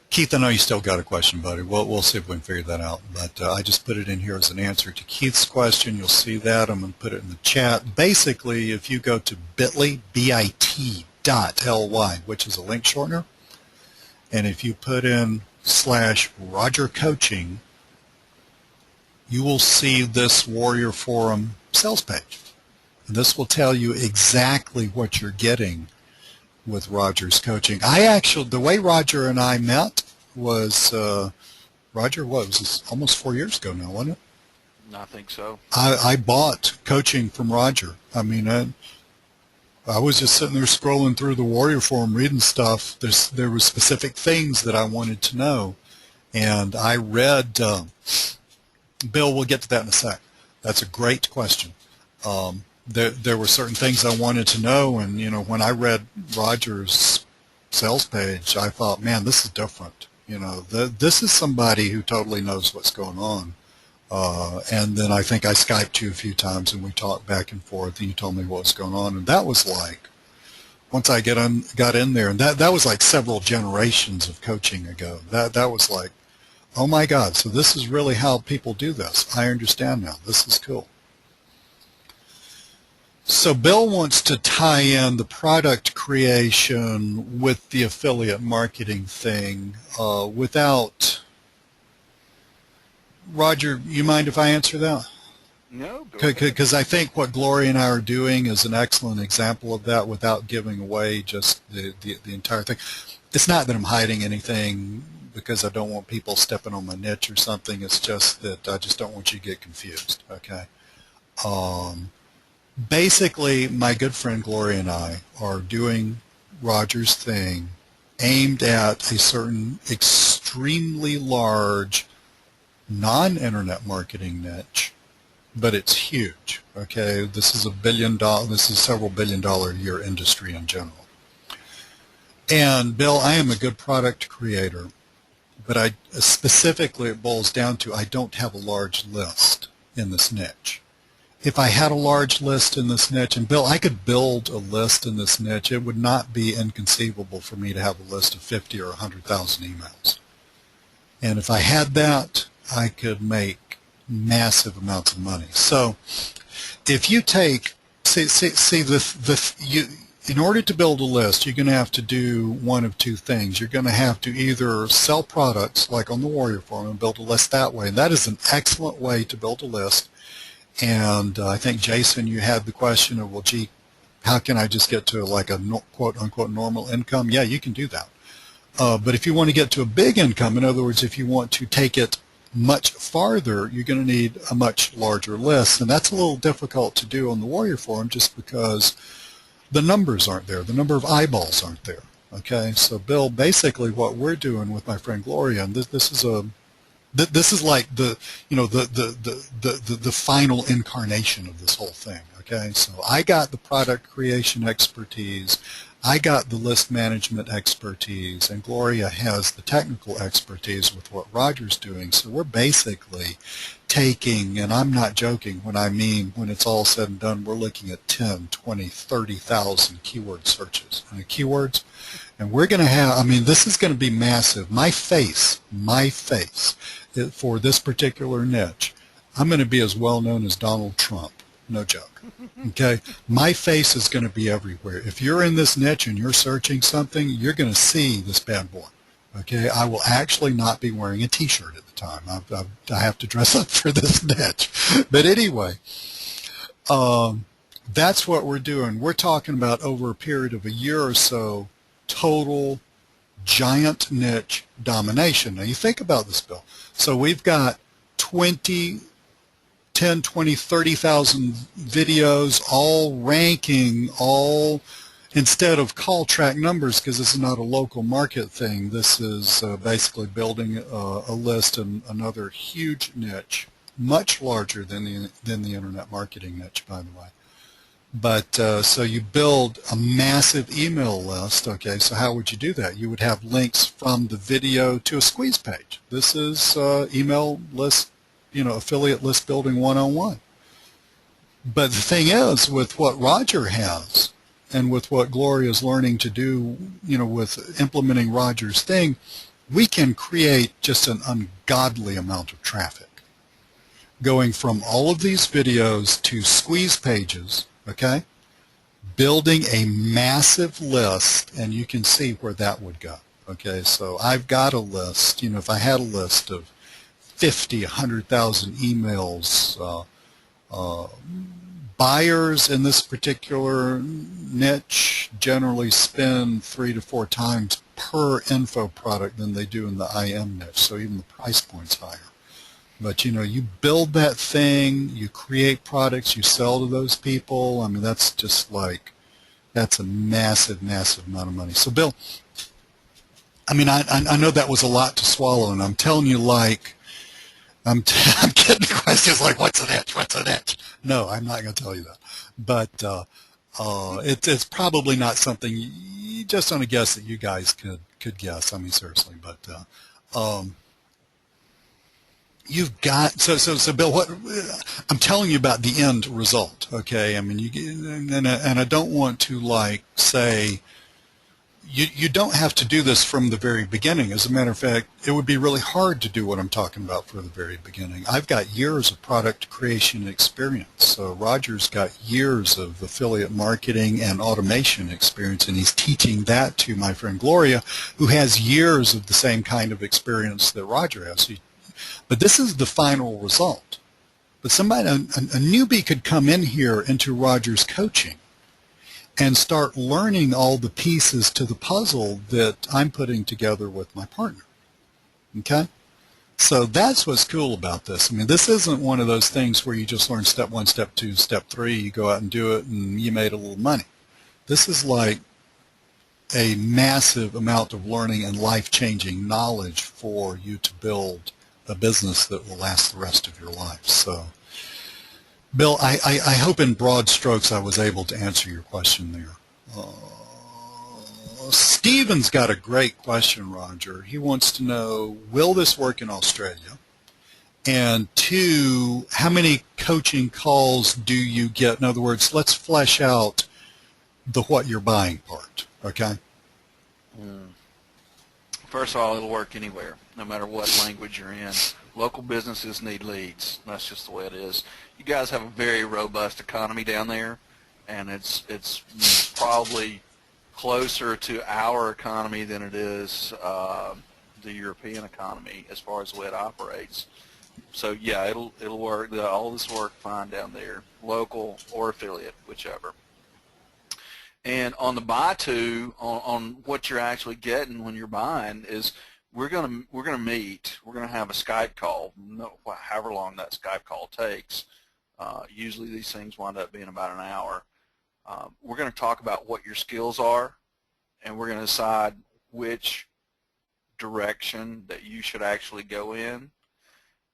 Keith, I know you still got a question, buddy. We'll see if we can figure that out. But I just put it in here as an answer to Keith's question. You'll see that. I'm going to put it in the chat. Basically, if you go to bit.ly, bit.ly, which is a link shortener, and if you put in /Roger Coaching, you will see this Warrior Forum sales page. And this will tell you exactly what you're getting with Roger's coaching. The way Roger and I met was, Roger, what was this, almost 4 years ago now, wasn't it? I think so. I bought coaching from Roger. I mean, I was just sitting there scrolling through the Warrior Forum, reading stuff. There were specific things that I wanted to know, and I read, Bill, we'll get to that in a sec. That's a great question. There were certain things I wanted to know, and when I read Roger's sales page, I thought, man, this is different. This is somebody who totally knows what's going on. And then I think I Skyped you a few times, and we talked back and forth, and you told me what was going on, and that was like, once I got in there, and that was like several generations of coaching ago. That was like, oh my God, so this is really how people do this. I understand now. This is cool. So Bill wants to tie in the product creation with the affiliate marketing thing without... Roger, you mind if I answer that? No, go ahead. Because I think what Gloria and I are doing is an excellent example of that without giving away just the entire thing. It's not that I'm hiding anything because I don't want people stepping on my niche or something. It's just that I just don't want you to get confused, okay? Basically, my good friend Gloria and I are doing Roger's thing aimed at a certain extremely large non-internet marketing niche, but it's huge, okay? This is several $billion a year industry in general. And Bill, I am a good product creator, but specifically it boils down to I don't have a large list in this niche. If I had a large list in this niche, and Bill, I could build a list in this niche, it would not be inconceivable for me to have a list of 50 or 100,000 emails. And if I had that, I could make massive amounts of money. So if you take, in order to build a list, you're going to have to do one of two things. You're going to have to either sell products, like on the Warrior Forum, and build a list that way. And that is an excellent way to build a list. And I think, Jason, you had the question of, well, gee, how can I just get to like a quote-unquote normal income? Yeah, you can do that. But if you want to get to a big income, in other words, if you want to take it much farther, you're going to need a much larger list. And that's a little difficult to do on the Warrior Forum just because the numbers aren't there. The number of eyeballs aren't there. Okay, so Bill, basically what we're doing with my friend Gloria, and this is like the final incarnation of this whole thing. Okay, so I got the product creation expertise. I got the list management expertise, and Gloria has the technical expertise with what Roger's doing. So we're basically taking, and I'm not joking when I mean when it's all said and done, we're looking at 10, 20, 30,000 keyword searches. And keywords, and we're going to have, I mean, this is going to be massive. My face for this particular niche, I'm going to be as well known as Donald Trump. No joke. Okay? My face is going to be everywhere. If you're in this niche and you're searching something, you're going to see this bad boy. Okay? I will actually not be wearing a t-shirt at the time. I have to dress up for this niche. But anyway, that's what we're doing. We're talking about over a period of a year or so, total giant niche domination. Now you think about this, Bill. So we've got 10, 20, 30,000 videos, all ranking, all instead of call track numbers, because this is not a local market thing. This is basically building a list in another huge niche, much larger than the internet marketing niche, by the way. But so you build a massive email list. Okay, so how would you do that? You would have links from the video to a squeeze page. This is email list, affiliate list building 101. But the thing is, with what Roger has and with what Gloria is learning to do, with implementing Roger's thing, we can create just an ungodly amount of traffic. Going from all of these videos to squeeze pages, okay, building a massive list, and you can see where that would go. Okay, so I've got a list, if I had a list of 50, 100,000 emails, buyers in this particular niche generally spend 3 to 4 times per info product than they do in the IM niche, so even the price point's higher. But you build that thing, you create products, you sell to those people. I mean, that's just like, that's a massive, massive amount of money. So Bill, I mean, I know that was a lot to swallow, and I'm telling you, like, I'm getting questions like, what's an itch? What's an itch? No, I'm not going to tell you that. But it's probably not something, just on a guess that you guys could guess. I mean, seriously. But you've got, so Bill, what I'm telling you about the end result, okay? I mean, and I don't want to, like, say, you don't have to do this from the very beginning. As a matter of fact, it would be really hard to do what I'm talking about from the very beginning. I've got years of product creation experience. So Roger's got years of affiliate marketing and automation experience, and he's teaching that to my friend Gloria, who has years of the same kind of experience that Roger has. But this is the final result. But somebody, a newbie could come in here into Roger's coaching and start learning all the pieces to the puzzle that I'm putting together with my partner. Okay? So that's what's cool about this. I mean, this isn't one of those things where you just learn step 1, step 2, step 3, you go out and do it, and you made a little money. This is like a massive amount of learning and life-changing knowledge for you to build a business that will last the rest of your life. So, Bill, I hope in broad strokes I was able to answer your question there. Steven's got a great question, Roger. He wants to know, will this work in Australia? And 2, how many coaching calls do you get? In other words, let's flesh out the what you're buying part, okay? First of all, it'll work anywhere, no matter what language you're in. Local businesses need leads. That's just the way it is. You guys have a very robust economy down there, and it's probably closer to our economy than it is the European economy as far as the way it operates. So yeah, it'll work. All this work fine down there, local or affiliate, whichever. And on the buy to, on what you're actually getting when you're buying is we're gonna meet. We're gonna have a Skype call, however long that Skype call takes. Usually these things wind up being about an hour. We're going to talk about what your skills are, and we're going to decide which direction that you should actually go in.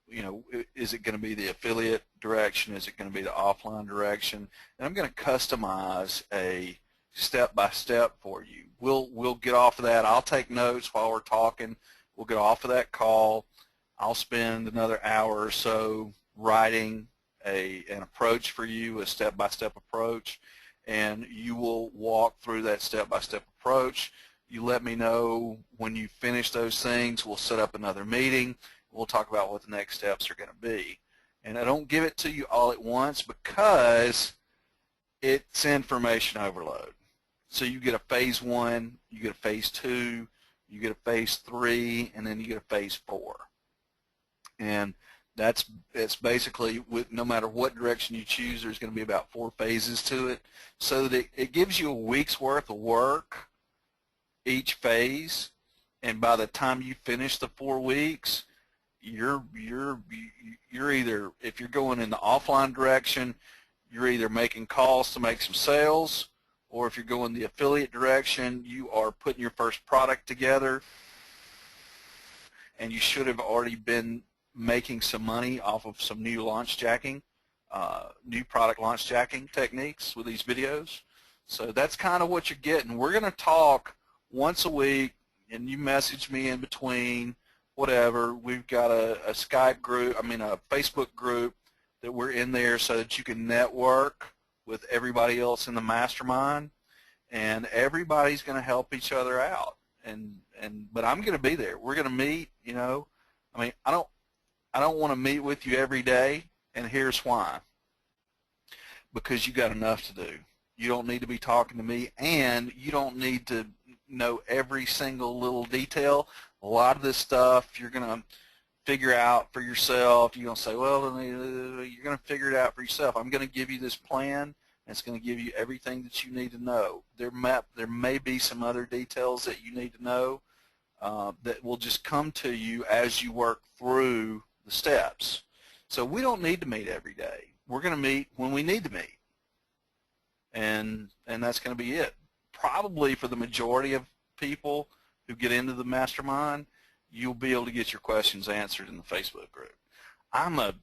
You know, is it going to be the affiliate direction? Is it going to be the offline direction? And I'm going to customize a step by step for you. We'll get off of that. I'll take notes while we're talking. We'll get off of that call. I'll spend another hour or so writing an approach for you, a step-by-step approach, and you will walk through that step-by-step approach. You let me know when you finish those things. We'll set up another meeting. We'll talk about what the next steps are going to be. And I don't give it to you all at once because it's information overload. So you get a phase 1, you get a phase 2, you get a phase 3, and then you get a phase 4. And it's basically, no matter what direction you choose, there's going to be about 4 phases to it, so that it gives you a week's worth of work each phase. And by the time you finish the 4 weeks, you're either, if you're going in the offline direction, you're either making calls to make some sales, or if you're going the affiliate direction, you are putting your first product together, and you should have already been making some money off of some new launch jacking, new product launch jacking techniques with these videos. So that's kind of what you're getting. We're going to talk once a week, and you message me in between, whatever. We've got a Skype group, a Facebook group that we're in there so that you can network with everybody else in the mastermind, and everybody's going to help each other out. But I'm going to be there. We're going to meet. I don't want to meet with you every day, and here's why. Because you got enough to do. You don't need to be talking to me, and you don't need to know every single little detail. A lot of this stuff you're going to figure out for yourself. You're going to say, well, you're going to figure it out for yourself. I'm going to give you this plan, and it's going to give you everything that you need to know. There may be some other details that you need to know that will just come to you as you work through the steps. So we don't need to meet every day. We're going to meet when we need to meet. And that's going to be it. Probably for the majority of people who get into the mastermind, you'll be able to get your questions answered in the Facebook group. I'm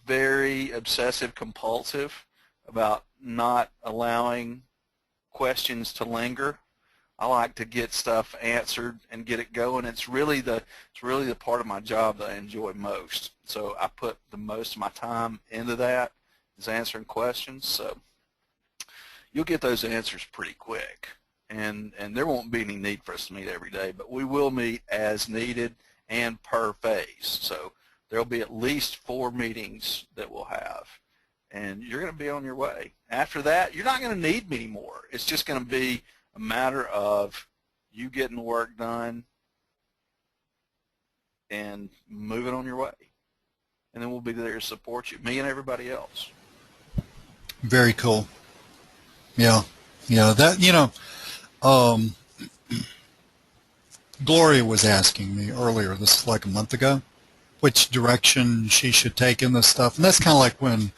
very obsessive compulsive about not allowing questions to linger. I like to get stuff answered and get it going. It's really the part of my job that I enjoy most. So I put the most of my time into that, is answering questions. So you'll get those answers pretty quick. And there won't be any need for us to meet every day, but we will meet as needed and per phase. So there'll be at least 4 meetings that we'll have, and you're going to be on your way. After that, you're not going to need me anymore. It's just going to be a matter of you getting the work done and moving on your way. And then we'll be there to support you, me and everybody else. Very cool. Yeah. That, Gloria was asking me earlier, this is like a month ago, which direction she should take in this stuff. And that's kind of like when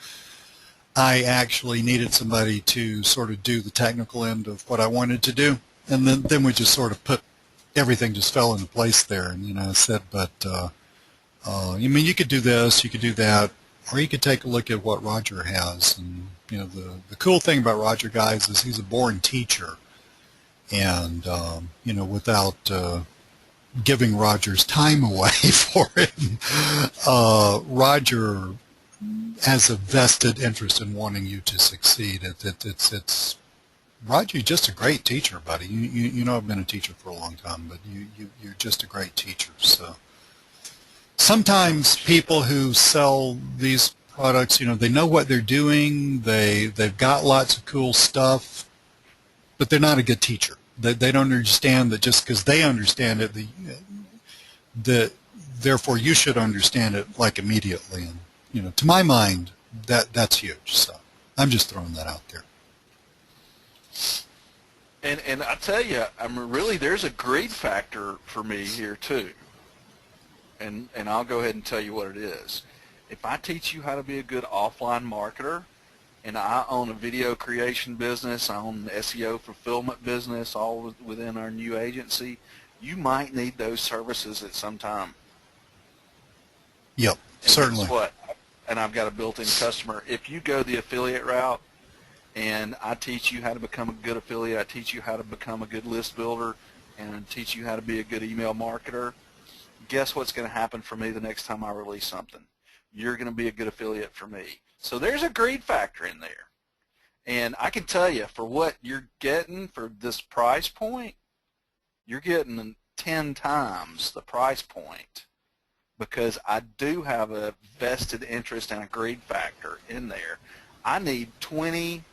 I actually needed somebody to sort of do the technical end of what I wanted to do. And then we just sort of everything just fell into place there. And, I said, but, you could do this, you could do that, or you could take a look at what Roger has. And, the cool thing about Roger, guys, is he's a born teacher. And, without giving Roger's time away for him, Roger has a vested interest in wanting you to succeed. It's Roger, you're just a great teacher, buddy. I've been a teacher for a long time, but you're just a great teacher. So sometimes people who sell these products, they know what they're doing. They've got lots of cool stuff, but they're not a good teacher. They don't understand that just because they understand it, therefore you should understand it like immediately. And to my mind, that's huge. So I'm just throwing that out there. And I tell you, really there's a greed factor for me here too. And I'll go ahead and tell you what it is. If I teach you how to be a good offline marketer, and I own a video creation business, I own an SEO fulfillment business, all within our new agency, you might need those services at some time. Yep, and certainly. Guess what? And I've got a built-in customer. If you go the affiliate route, and I teach you how to become a good affiliate. I teach you how to become a good list builder, and teach you how to be a good email marketer. Guess what's going to happen for me the next time I release something? You're going to be a good affiliate for me. So there's a greed factor in there. And I can tell you, for what you're getting for this price point, you're getting 10 times the price point, because I do have a vested interest and a greed factor in there. I need 20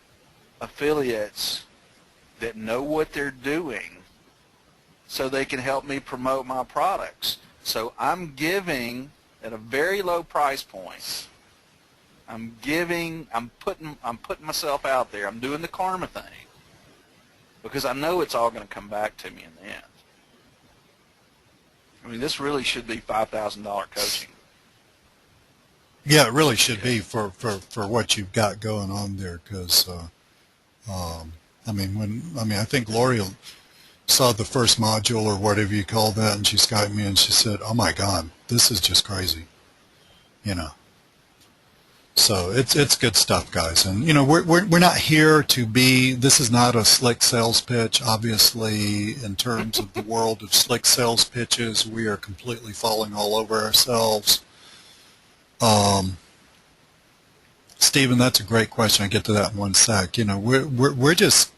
affiliates that know what they're doing so they can help me promote my products. So I'm giving at a very low price point. I'm putting myself out there. I'm doing the karma thing because I know it's all going to come back to me in the end. I mean, this really should be $5,000 coaching. Yeah, it really should be for what you've got going on there, because I think Lori saw the first module or whatever you call that, and she Skyped me and she said, "Oh my God, this is just crazy," you know. So it's good stuff, guys. And you know, we're not here to be. This is not a slick sales pitch. Obviously, in terms of the world of slick sales pitches, we are completely falling all over ourselves. Stephen, that's a great question. I'll get to that in one sec. You know, we're just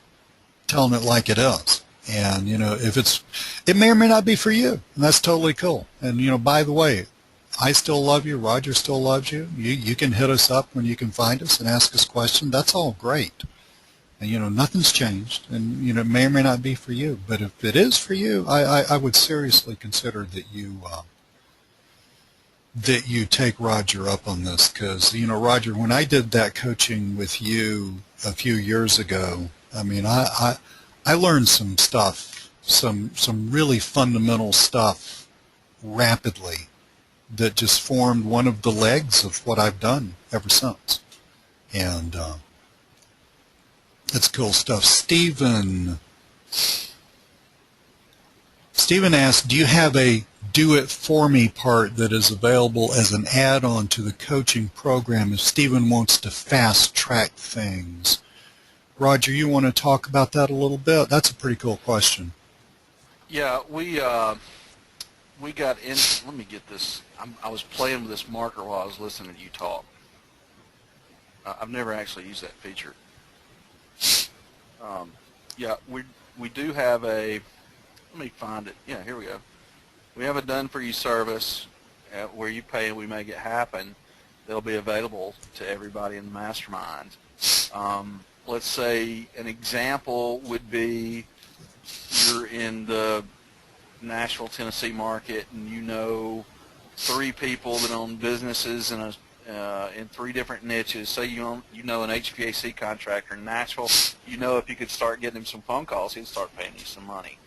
telling it like it is. And, you know, it may or may not be for you, and that's totally cool. And, you know, by the way, I still love you. Roger still loves you. You can hit us up when you can find us and ask us questions. That's all great. And, you know, nothing's changed. And, you know, it may or may not be for you. But if it is for you, I would seriously consider that you take Roger up on this. Because, you know, Roger, when I did that coaching with you a few years ago, I mean, I learned some stuff, some really fundamental stuff rapidly that just formed one of the legs of what I've done ever since. And it's cool stuff. Stephen asked, do you have a do-it-for-me part that is available as an add-on to the coaching program if Stephen wants to fast-track things? Roger, you want to talk about that a little bit? That's a pretty cool question. Yeah, we got in. Let me get this. I was playing with this marker while I was listening to you talk. I've never actually used that feature. Yeah, we do have a. Let me find it. Yeah, here we go. We have a done-for-you service where you pay and we make it happen. They'll be available to everybody in the mastermind. Let's say an example would be you're in the Nashville, Tennessee market, and you know 3 people that own businesses in 3 different niches. Say you know an HVAC contractor in Nashville. You know if you could start getting him some phone calls, he'd start paying you some money.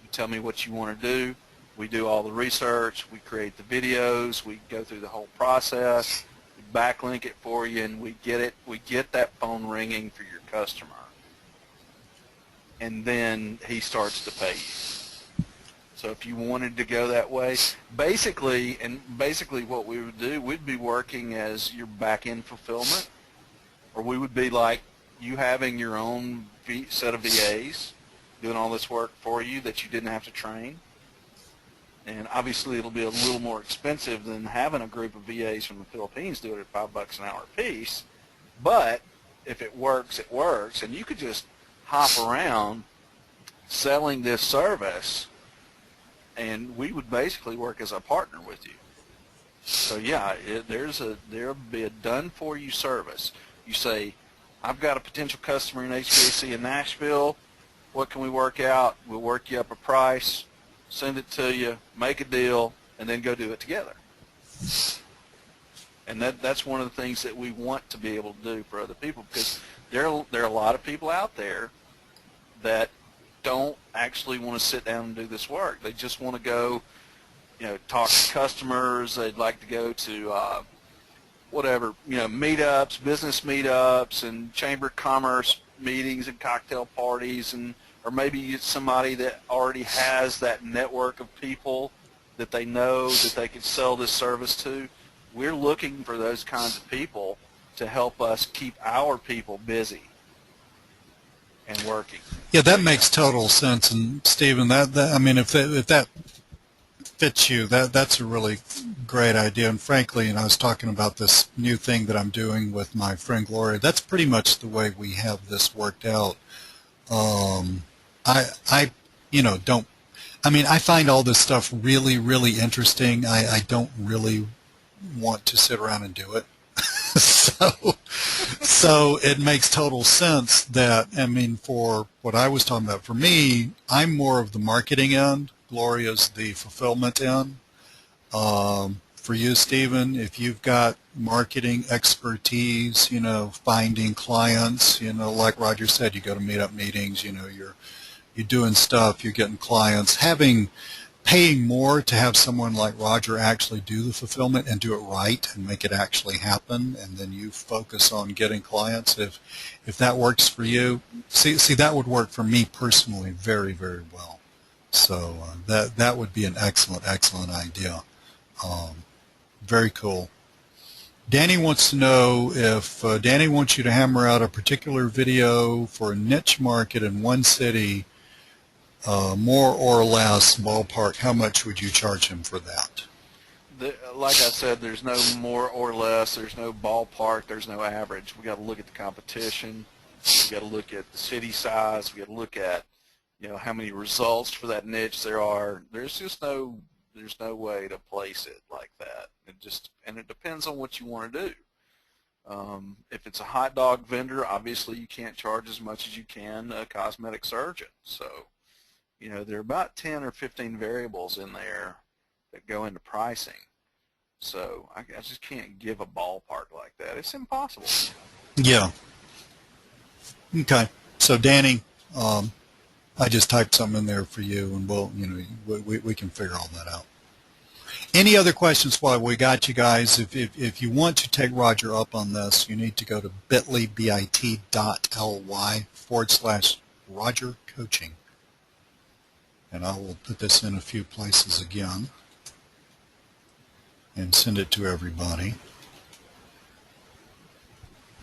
You tell me what you want to do. We do all the research. We create the videos. We go through the whole process. We backlink it for you, and we get it. We get that phone ringing for your customer, and then he starts to pay you. So if you wanted to go that way, basically what we would do, we'd be working as your back-end fulfillment, or we would be like you having your own set of VAs doing all this work for you that you didn't have to train. And obviously it'll be a little more expensive than having a group of VAs from the Philippines do it at $5 an hour a piece. But if it works, it works. And you could just hop around selling this service, and we would basically work as a partner with you. So yeah, there'll be a done-for-you service. You say, I've got a potential customer in HVAC in Nashville. What can we work out? We'll work you up a price, send it to you, make a deal, and then go do it together. And that's one of the things that we want to be able to do for other people, because there are a lot of people out there that don't actually want to sit down and do this work. They just want to go, talk to customers. They'd like to go to meetups, business meetups, and chamber of commerce meetings and cocktail parties, or maybe it's somebody that already has that network of people that they know that they could sell this service to. We're looking for those kinds of people to help us keep our people busy. and working. Yeah, that makes total sense. And Stephen, that I mean, if that fits you, that's a really great idea. And frankly, I was talking about this new thing that I'm doing with my friend Gloria. That's pretty much the way we have this worked out. I don't. I mean, I find all this stuff really, really interesting. I don't really want to sit around and do it. So it makes total sense that, I mean, for what I was talking about, for me, I'm more of the marketing end. Gloria's the fulfillment end. For you, Stephen, if you've got marketing expertise, finding clients, like Roger said, you go to meetup meetings, you're doing stuff, you're getting clients, paying more to have someone like Roger actually do the fulfillment and do it right and make it actually happen, and then you focus on getting clients. If that works for you, see that would work for me personally very, very well. So that would be an excellent idea. Very cool. Danny wants to know if Danny wants you to hammer out a particular video for a niche market in one city. More or less, ballpark, how much would you charge him for that? Like I said, there's no more or less, there's no ballpark, there's no average. We got to look at the competition, we got to look at the city size, we got to look at how many results for that niche there are. There's no way to place it like that. It depends on what you want to do. If it's a hot dog vendor, obviously you can't charge as much as you can a cosmetic surgeon. So there are about 10 or 15 variables in there that go into pricing. So I just can't give a ballpark like that. It's impossible. Yeah. Okay. So Danny, I just typed something in there for you, and we can figure all that out. Any other questions while we got you guys? If you want to take Roger up on this, you need to go to bit.ly/Roger Coaching. And I will put this in a few places again and send it to everybody.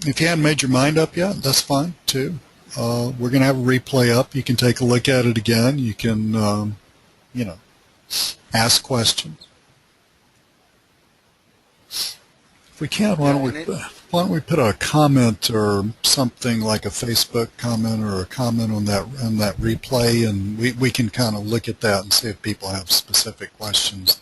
If you haven't made your mind up yet, that's fine too. We're going to have a replay up. You can take a look at it again. You can, ask questions. If we can, why don't we put a comment or something like a Facebook comment or a comment on that replay, and we can kind of look at that and see if people have specific questions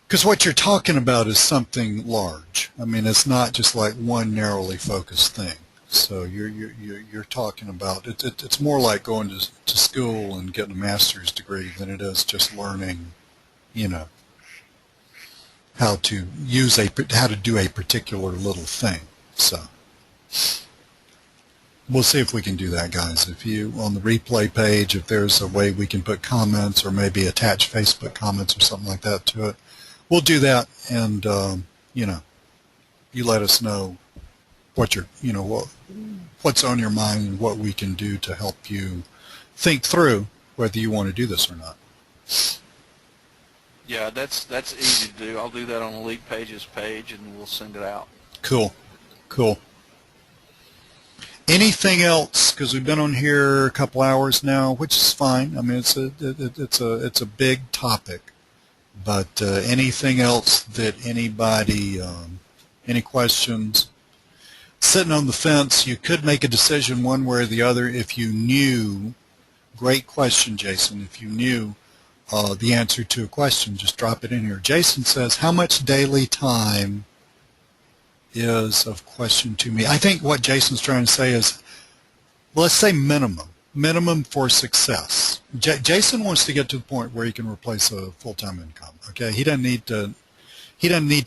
because what you're talking about is something large. I mean, it's not just like one narrowly focused thing. So you're talking about it's more like going to school and getting a master's degree than it is just learning, how to do a particular little thing. So we'll see if we can do that, guys. If you, on the replay page, if there's a way we can put comments or maybe attach Facebook comments or something like that to it, we'll do that. And you let us know what's on your mind and what we can do to help you think through whether you want to do this or not. Yeah, that's easy to do. I'll do that on the Elite Pages page, and we'll send it out. Cool. Anything else? Because we've been on here a couple hours now, which is fine. I mean, it's a big topic. But anything else that anybody, any questions? Sitting on the fence, you could make a decision one way or the other if you knew. Great question, Jason. If you knew the answer to a question, just drop it in here. Jason says, how much daily time is of question to me? I think what Jason's trying to say is, let's say minimum for success. Jason wants to get to the point where he can replace a full-time income. Okay, he doesn't need to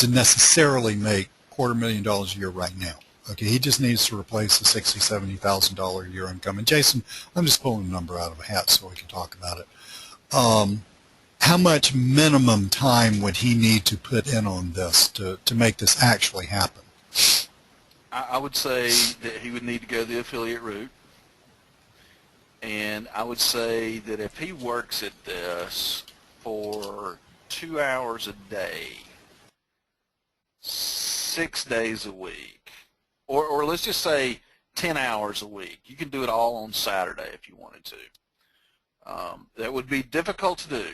necessarily make $250,000 a year right now. Okay, he just needs to replace a $60,000, $70,000 a year income. And Jason, I'm just pulling a number out of a hat so we can talk about it. How much minimum time would he need to put in on this to make this actually happen? I would say that he would need to go the affiliate route. And I would say that if he works at this for 2 hours a day, 6 days a week, or let's just say 10 hours a week. You can do it all on Saturday if you wanted to. That would be difficult to do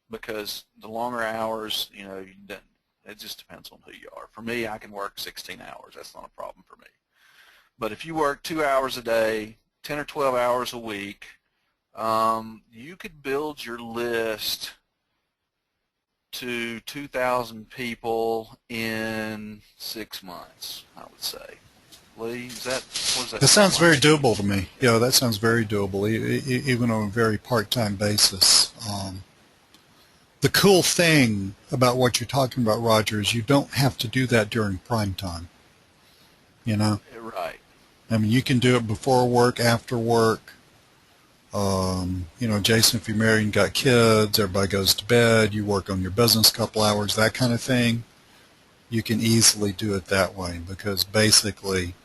because the longer hours, it just depends on who you are. For me, I can work 16 hours. That's not a problem for me. But if you work 2 hours a day, 10 or 12 hours a week, you could build your list to 2,000 people in 6 months, I would say. Lee, what does that That sounds sound very like? doable to me. Yeah, that sounds very doable, even on a very part-time basis. The cool thing about what you're talking about, Roger, is you don't have to do that during prime time. Right. I mean, you can do it before work, after work. Jason, if you're married and got kids, everybody goes to bed, you work on your business a couple hours, that kind of thing. You can easily do it that way because basically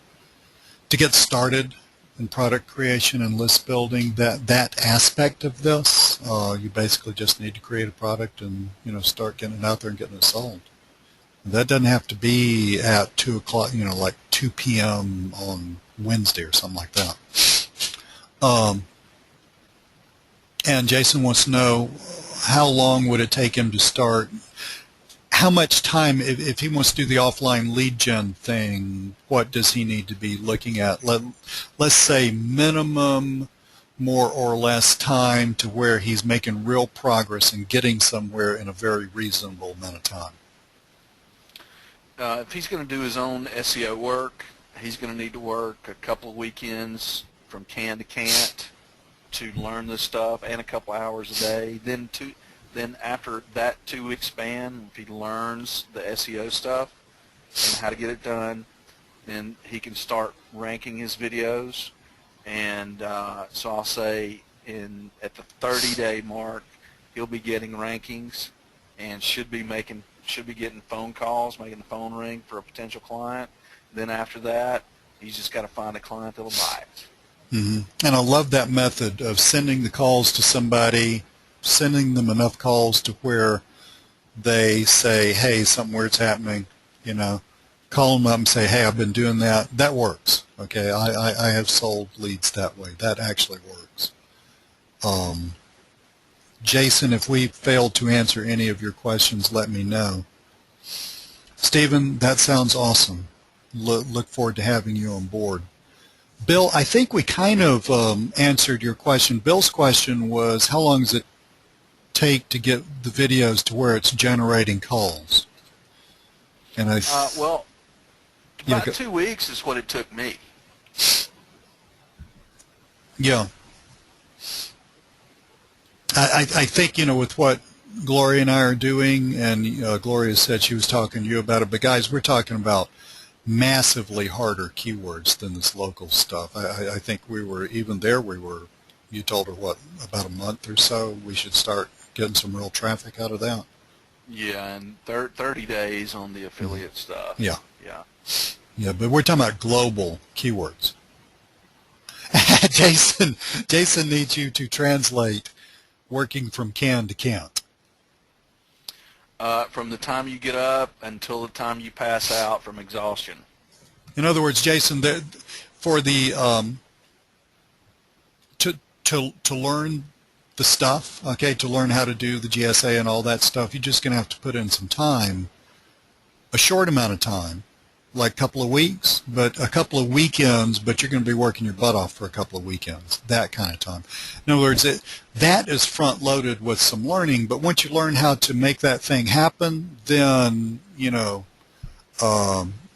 to get started in product creation and list building, that aspect of this, you basically just need to create a product and start getting it out there and getting it sold. That doesn't have to be at 2 o'clock, like 2 p.m. on Wednesday or something like that. And Jason wants to know how long would it take him to start. How much time, if he wants to do the offline lead gen thing, what does he need to be looking at? Let's say minimum, more or less time to where he's making real progress and getting somewhere in a very reasonable amount of time. If he's going to do his own SEO work, he's going to need to work a couple of weekends from can to can't to learn this stuff and a couple hours a day. Then after that 2-week span, if he learns the SEO stuff and how to get it done, then he can start ranking his videos. And so I'll say at the 30-day mark, he'll be getting rankings and should be getting phone calls, making the phone ring for a potential client. Then after that, he's just got to find a client that'll buy it. Mm-hmm. And I love that method of sending the calls to somebody, sending them enough calls to where they say, hey, something weird's happening, call them up and say, hey, I've been doing that. That works. Okay, I have sold leads that way. That actually works. Jason, if we failed to answer any of your questions, let me know. Stephen, that sounds awesome. Look forward to having you on board. Bill, I think we kind of answered your question. Bill's question was, how long does it take to get the videos to where it's generating calls? And about 2 weeks is what it took me. Yeah. I think, with what Gloria and I are doing, and Gloria said she was talking to you about it, but guys, we're talking about massively harder keywords than this local stuff. I think you told her, about a month or so, we should start getting some real traffic out of that. Yeah, and 30 days on the affiliate stuff. Yeah. Yeah. Yeah, but we're talking about global keywords. Jason needs you to translate working from can to can't. From the time you get up until the time you pass out from exhaustion. In other words, Jason, for the to learn the stuff, okay, to learn how to do the GSA and all that stuff, you're just going to have to put in some time, a short amount of time, like a couple of weeks, but a couple of weekends, but you're going to be working your butt off for a couple of weekends, that kind of time. In other words, that is front-loaded with some learning, but once you learn how to make that thing happen, then,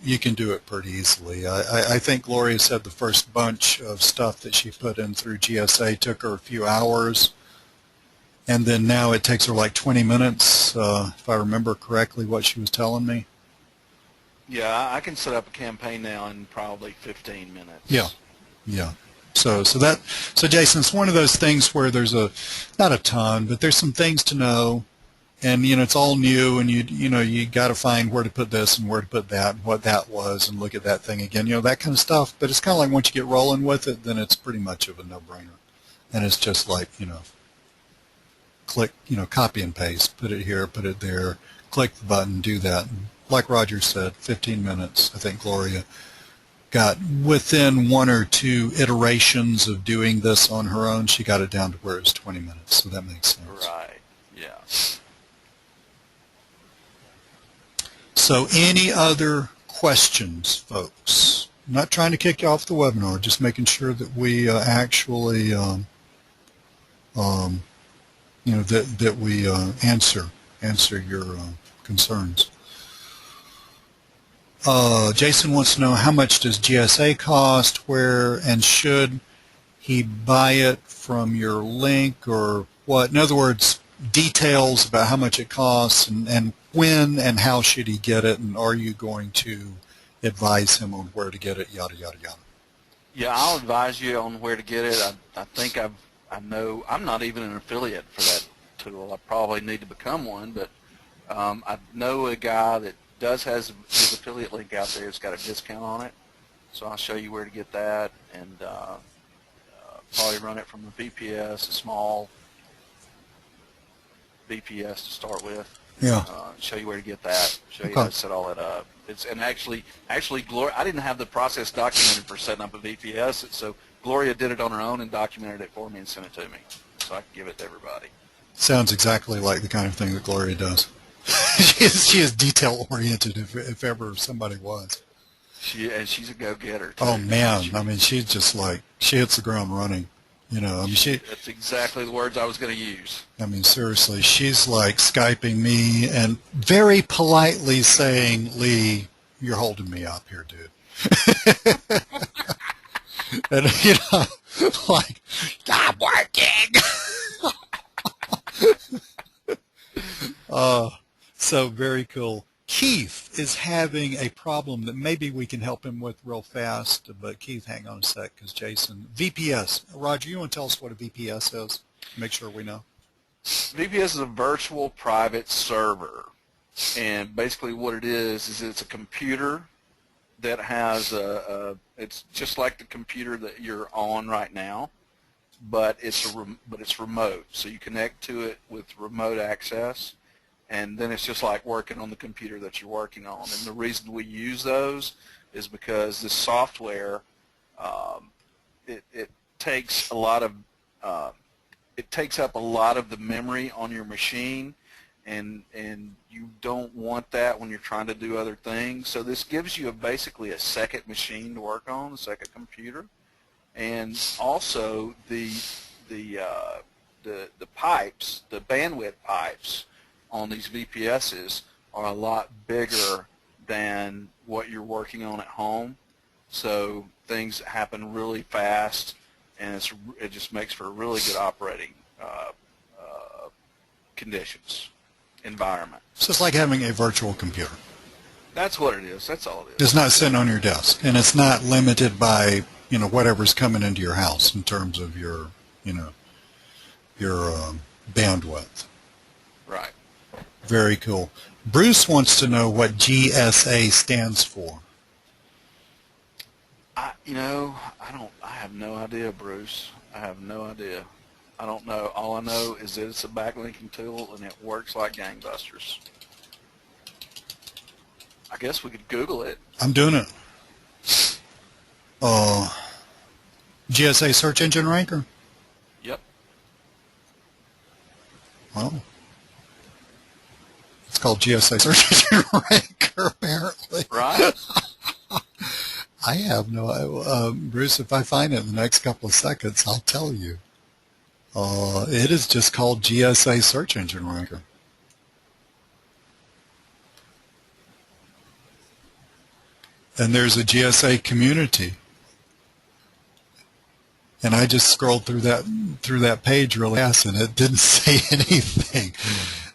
you can do it pretty easily. I think Gloria said the first bunch of stuff that she put in through GSA took her a few hours, and then now it takes her like 20 minutes, if I remember correctly what she was telling me. Yeah, I can set up a campaign now in probably 15 minutes. Yeah. So Jason, it's one of those things where there's not a ton, but there's some things to know, and it's all new, and you got to find where to put this and where to put that and what that was, and look at that thing again, that kind of stuff. But it's kind of like once you get rolling with it, then it's pretty much of a no-brainer, and it's just like click, copy and paste, put it here, put it there, click the button, do that. And like Roger said, 15 minutes. I think Gloria got within 1 or 2 iterations of doing this on her own, she got it down to where it's 20 minutes. So that makes sense. Right. Yeah. So any other questions, folks? I'm not trying to kick you off the webinar, just making sure that we actually, you know, that we answer your concerns. Jason wants to know, how much does GSA cost, where, and should he buy it from your link or what? In other words, details about how much it costs and when and how should he get it, and are you going to advise him on where to get it, yada, yada, yada. Yeah, I'll advise you on where to get it. I think I know, I'm not even an affiliate for that tool. I probably need to become one, but I know a guy that has his affiliate link out there. It's got a discount on it, so I'll show you where to get that, and probably run it from a VPS, a small VPS to start with. Yeah. Show you where to get that. Show you how to set all that up. And actually, Gloria, I didn't have the process documented for setting up a VPS, so Gloria did it on her own and documented it for me and sent it to me, so I could give it to everybody. Sounds exactly like the kind of thing that Gloria does. she is detail oriented, if ever somebody was. She's a go-getter. Oh man, I mean, she's just like, she hits the ground running. You know, I mean, that's exactly the words I was going to use. I mean, seriously, she's like Skyping me and very politely saying, "Lee, you're holding me up here, dude." And, you know, like, I'm working. So very cool. Keith is having a problem that maybe we can help him with real fast, but Keith, hang on a sec, because Jason, VPS. Roger, you want to tell us what a VPS is? Make sure we know. VPS is a virtual private server, and basically what it is it's a computer that has it's just like the computer that you're on right now, but it's remote, so you connect to it with remote access. And then it's just like working on the computer that you're working on. And the reason we use those is because this software, it takes a lot of, it takes up a lot of the memory on your machine, and you don't want that when you're trying to do other things. So this gives you basically a second machine to work on, a second computer, and also the pipes, the bandwidth pipes on these VPSs are a lot bigger than what you're working on at home, so things happen really fast, and it just makes for a really good operating conditions, environment. So it's like having a virtual computer. That's what it is. That's all it is. It's not sitting on your desk, and it's not limited by, you know, whatever's coming into your house in terms of your, you know, your bandwidth. Right. Very cool. Bruce wants to know what GSA stands for. I have no idea, Bruce. I have no idea. I don't know. All I know is that it's a backlinking tool and it works like gangbusters. I guess we could Google it. I'm doing it. GSA search engine ranker. Yep. Well, it's called GSA search engine ranker, apparently. Right. I have no, Bruce, if I find it in the next couple of seconds, I'll tell you. It is just called GSA search engine ranker. And there's a GSA community. And I just scrolled through that page really fast, and it didn't say anything.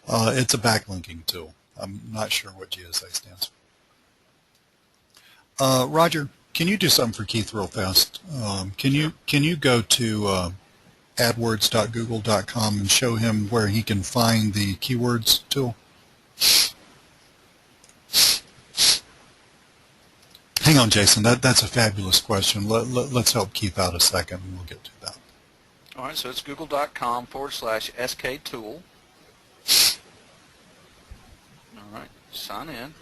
It's a backlinking tool. I'm not sure what GSA stands for. Roger, can you do something for Keith real fast? Can you go to adwords.google.com and show him where he can find the keywords tool? Hang on, Jason. That's a fabulous question. Let's help Keith out a second, and we'll get to that. All right, so it's google.com/sktool. All right, sign in.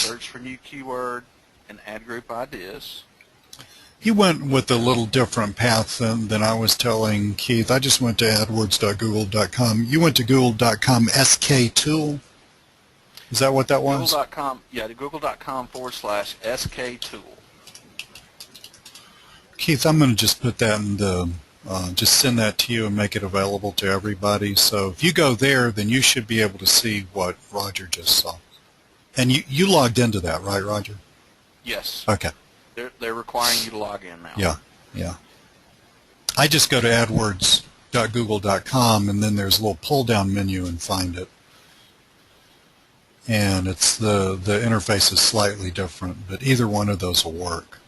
search for new keyword and add group ideas. You went with a little different path than I was telling Keith. I just went to adwords.google.com. You went to google.com SK tool. Is that what that was? Google.com, yeah, to google.com/SK tool. Keith, I'm going to just put that in the, just send that to you and make it available to everybody. So if you go there, then you should be able to see what Roger just saw. And you logged into that, right, Roger? Yes. Okay. They're requiring you to log in now. Yeah, yeah. I just go to adwords.google.com, and then there's a little pull-down menu and find it. And it's the interface is slightly different, but either one of those will work.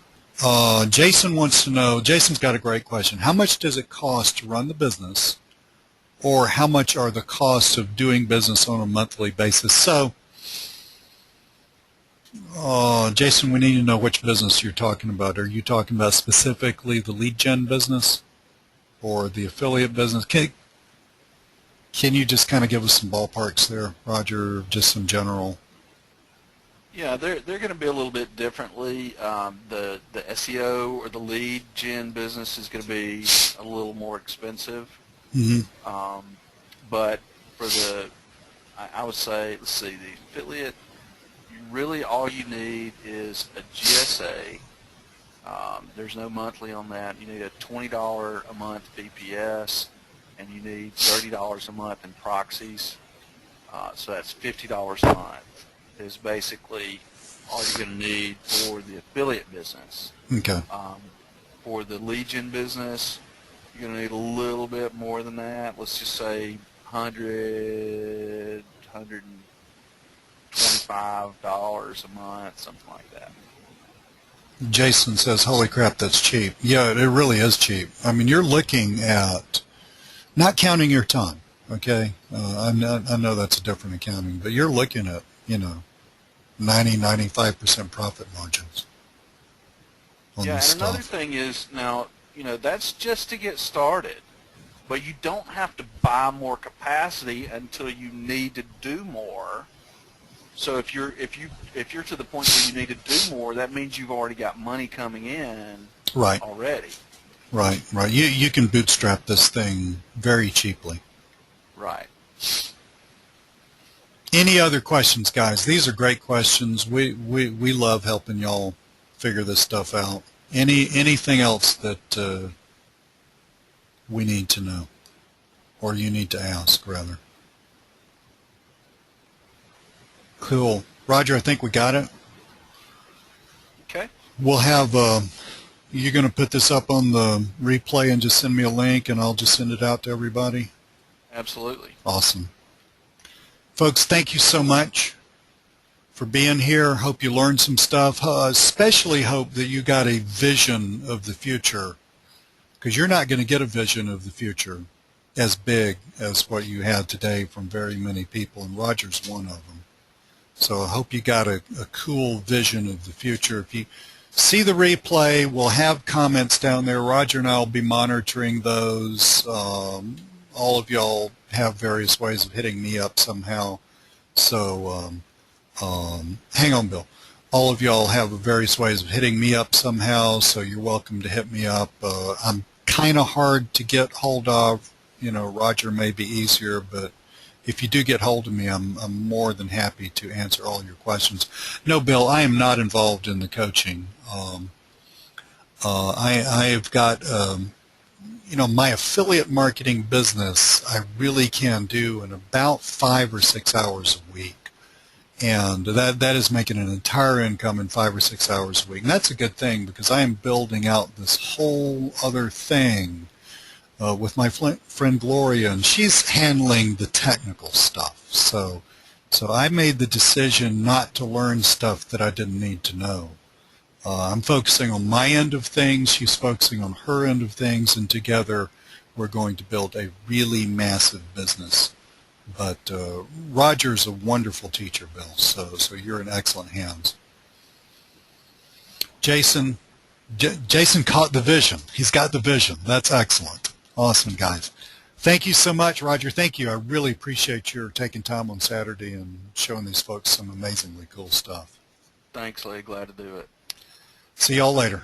Jason wants to know, Jason's got a great question. How much does it cost to run the business, or how much are the costs of doing business on a monthly basis? So, Jason, we need to know which business you're talking about. Are you talking about specifically the lead gen business or the affiliate business? Can you just kind of give us some ballparks there, Roger, just some general? Yeah, they're going to be a little bit differently. The SEO or the lead gen business is going to be a little more expensive. Mm-hmm. But for I would say, let's see, the affiliate, really all you need is a GSA. There's no monthly on that. You need a $20 a month VPS, and you need $30 a month in proxies. So that's $50 a month is basically all you're going to need for the affiliate business. Okay. For the lead gen business, you're going to need a little bit more than that. Let's just say $125 a month, something like that. Jason says, holy crap, that's cheap. Yeah, it really is cheap. I mean, you're looking at, not counting your time, okay? I know that's a different accounting, but you're looking at, 90-95% profit margins on yeah, this and another stuff. thing is, now, that's just to get started. But you don't have to buy more capacity until you need to do more. So if you're to the point where you need to do more, that means you've already got money coming in Right. already. Right. You can bootstrap this thing very cheaply. Right. Any other questions, guys? These are great questions. We love helping y'all figure this stuff out. Anything else that we need to know, or you need to ask, rather? Cool. Roger, I think we got it. Okay. We'll have, you're going to put this up on the replay and just send me a link, and I'll just send it out to everybody? Absolutely. Awesome. Folks, thank you so much for being here. Hope you learned some stuff. Especially hope that you got a vision of the future, because you're not going to get a vision of the future as big as what you had today from very many people, and Roger's one of them. So I hope you got a cool vision of the future. If you see the replay, we'll have comments down there. Roger and I will be monitoring those. All of y'all have various ways of hitting me up somehow. So hang on, Bill. All of y'all have various ways of hitting me up somehow, so you're welcome to hit me up. I'm kind of hard to get hold of. Roger may be easier, but if you do get hold of me, I'm more than happy to answer all your questions. No, Bill, I am not involved in the coaching. I have got, my affiliate marketing business, I really can do in about 5 or 6 hours a week. And that is making an entire income in 5 or 6 hours a week. And that's a good thing, because I am building out this whole other thing with my friend Gloria, and she's handling the technical stuff. So I made the decision not to learn stuff that I didn't need to know. I'm focusing on my end of things, she's focusing on her end of things, and together we're going to build a really massive business. But Roger's a wonderful teacher, Bill, so you're in excellent hands. Jason caught the vision. He's got the vision. That's excellent. Awesome, guys. Thank you so much, Roger. Thank you. I really appreciate your taking time on Saturday and showing these folks some amazingly cool stuff. Thanks, Lee. Glad to do it. See y'all later.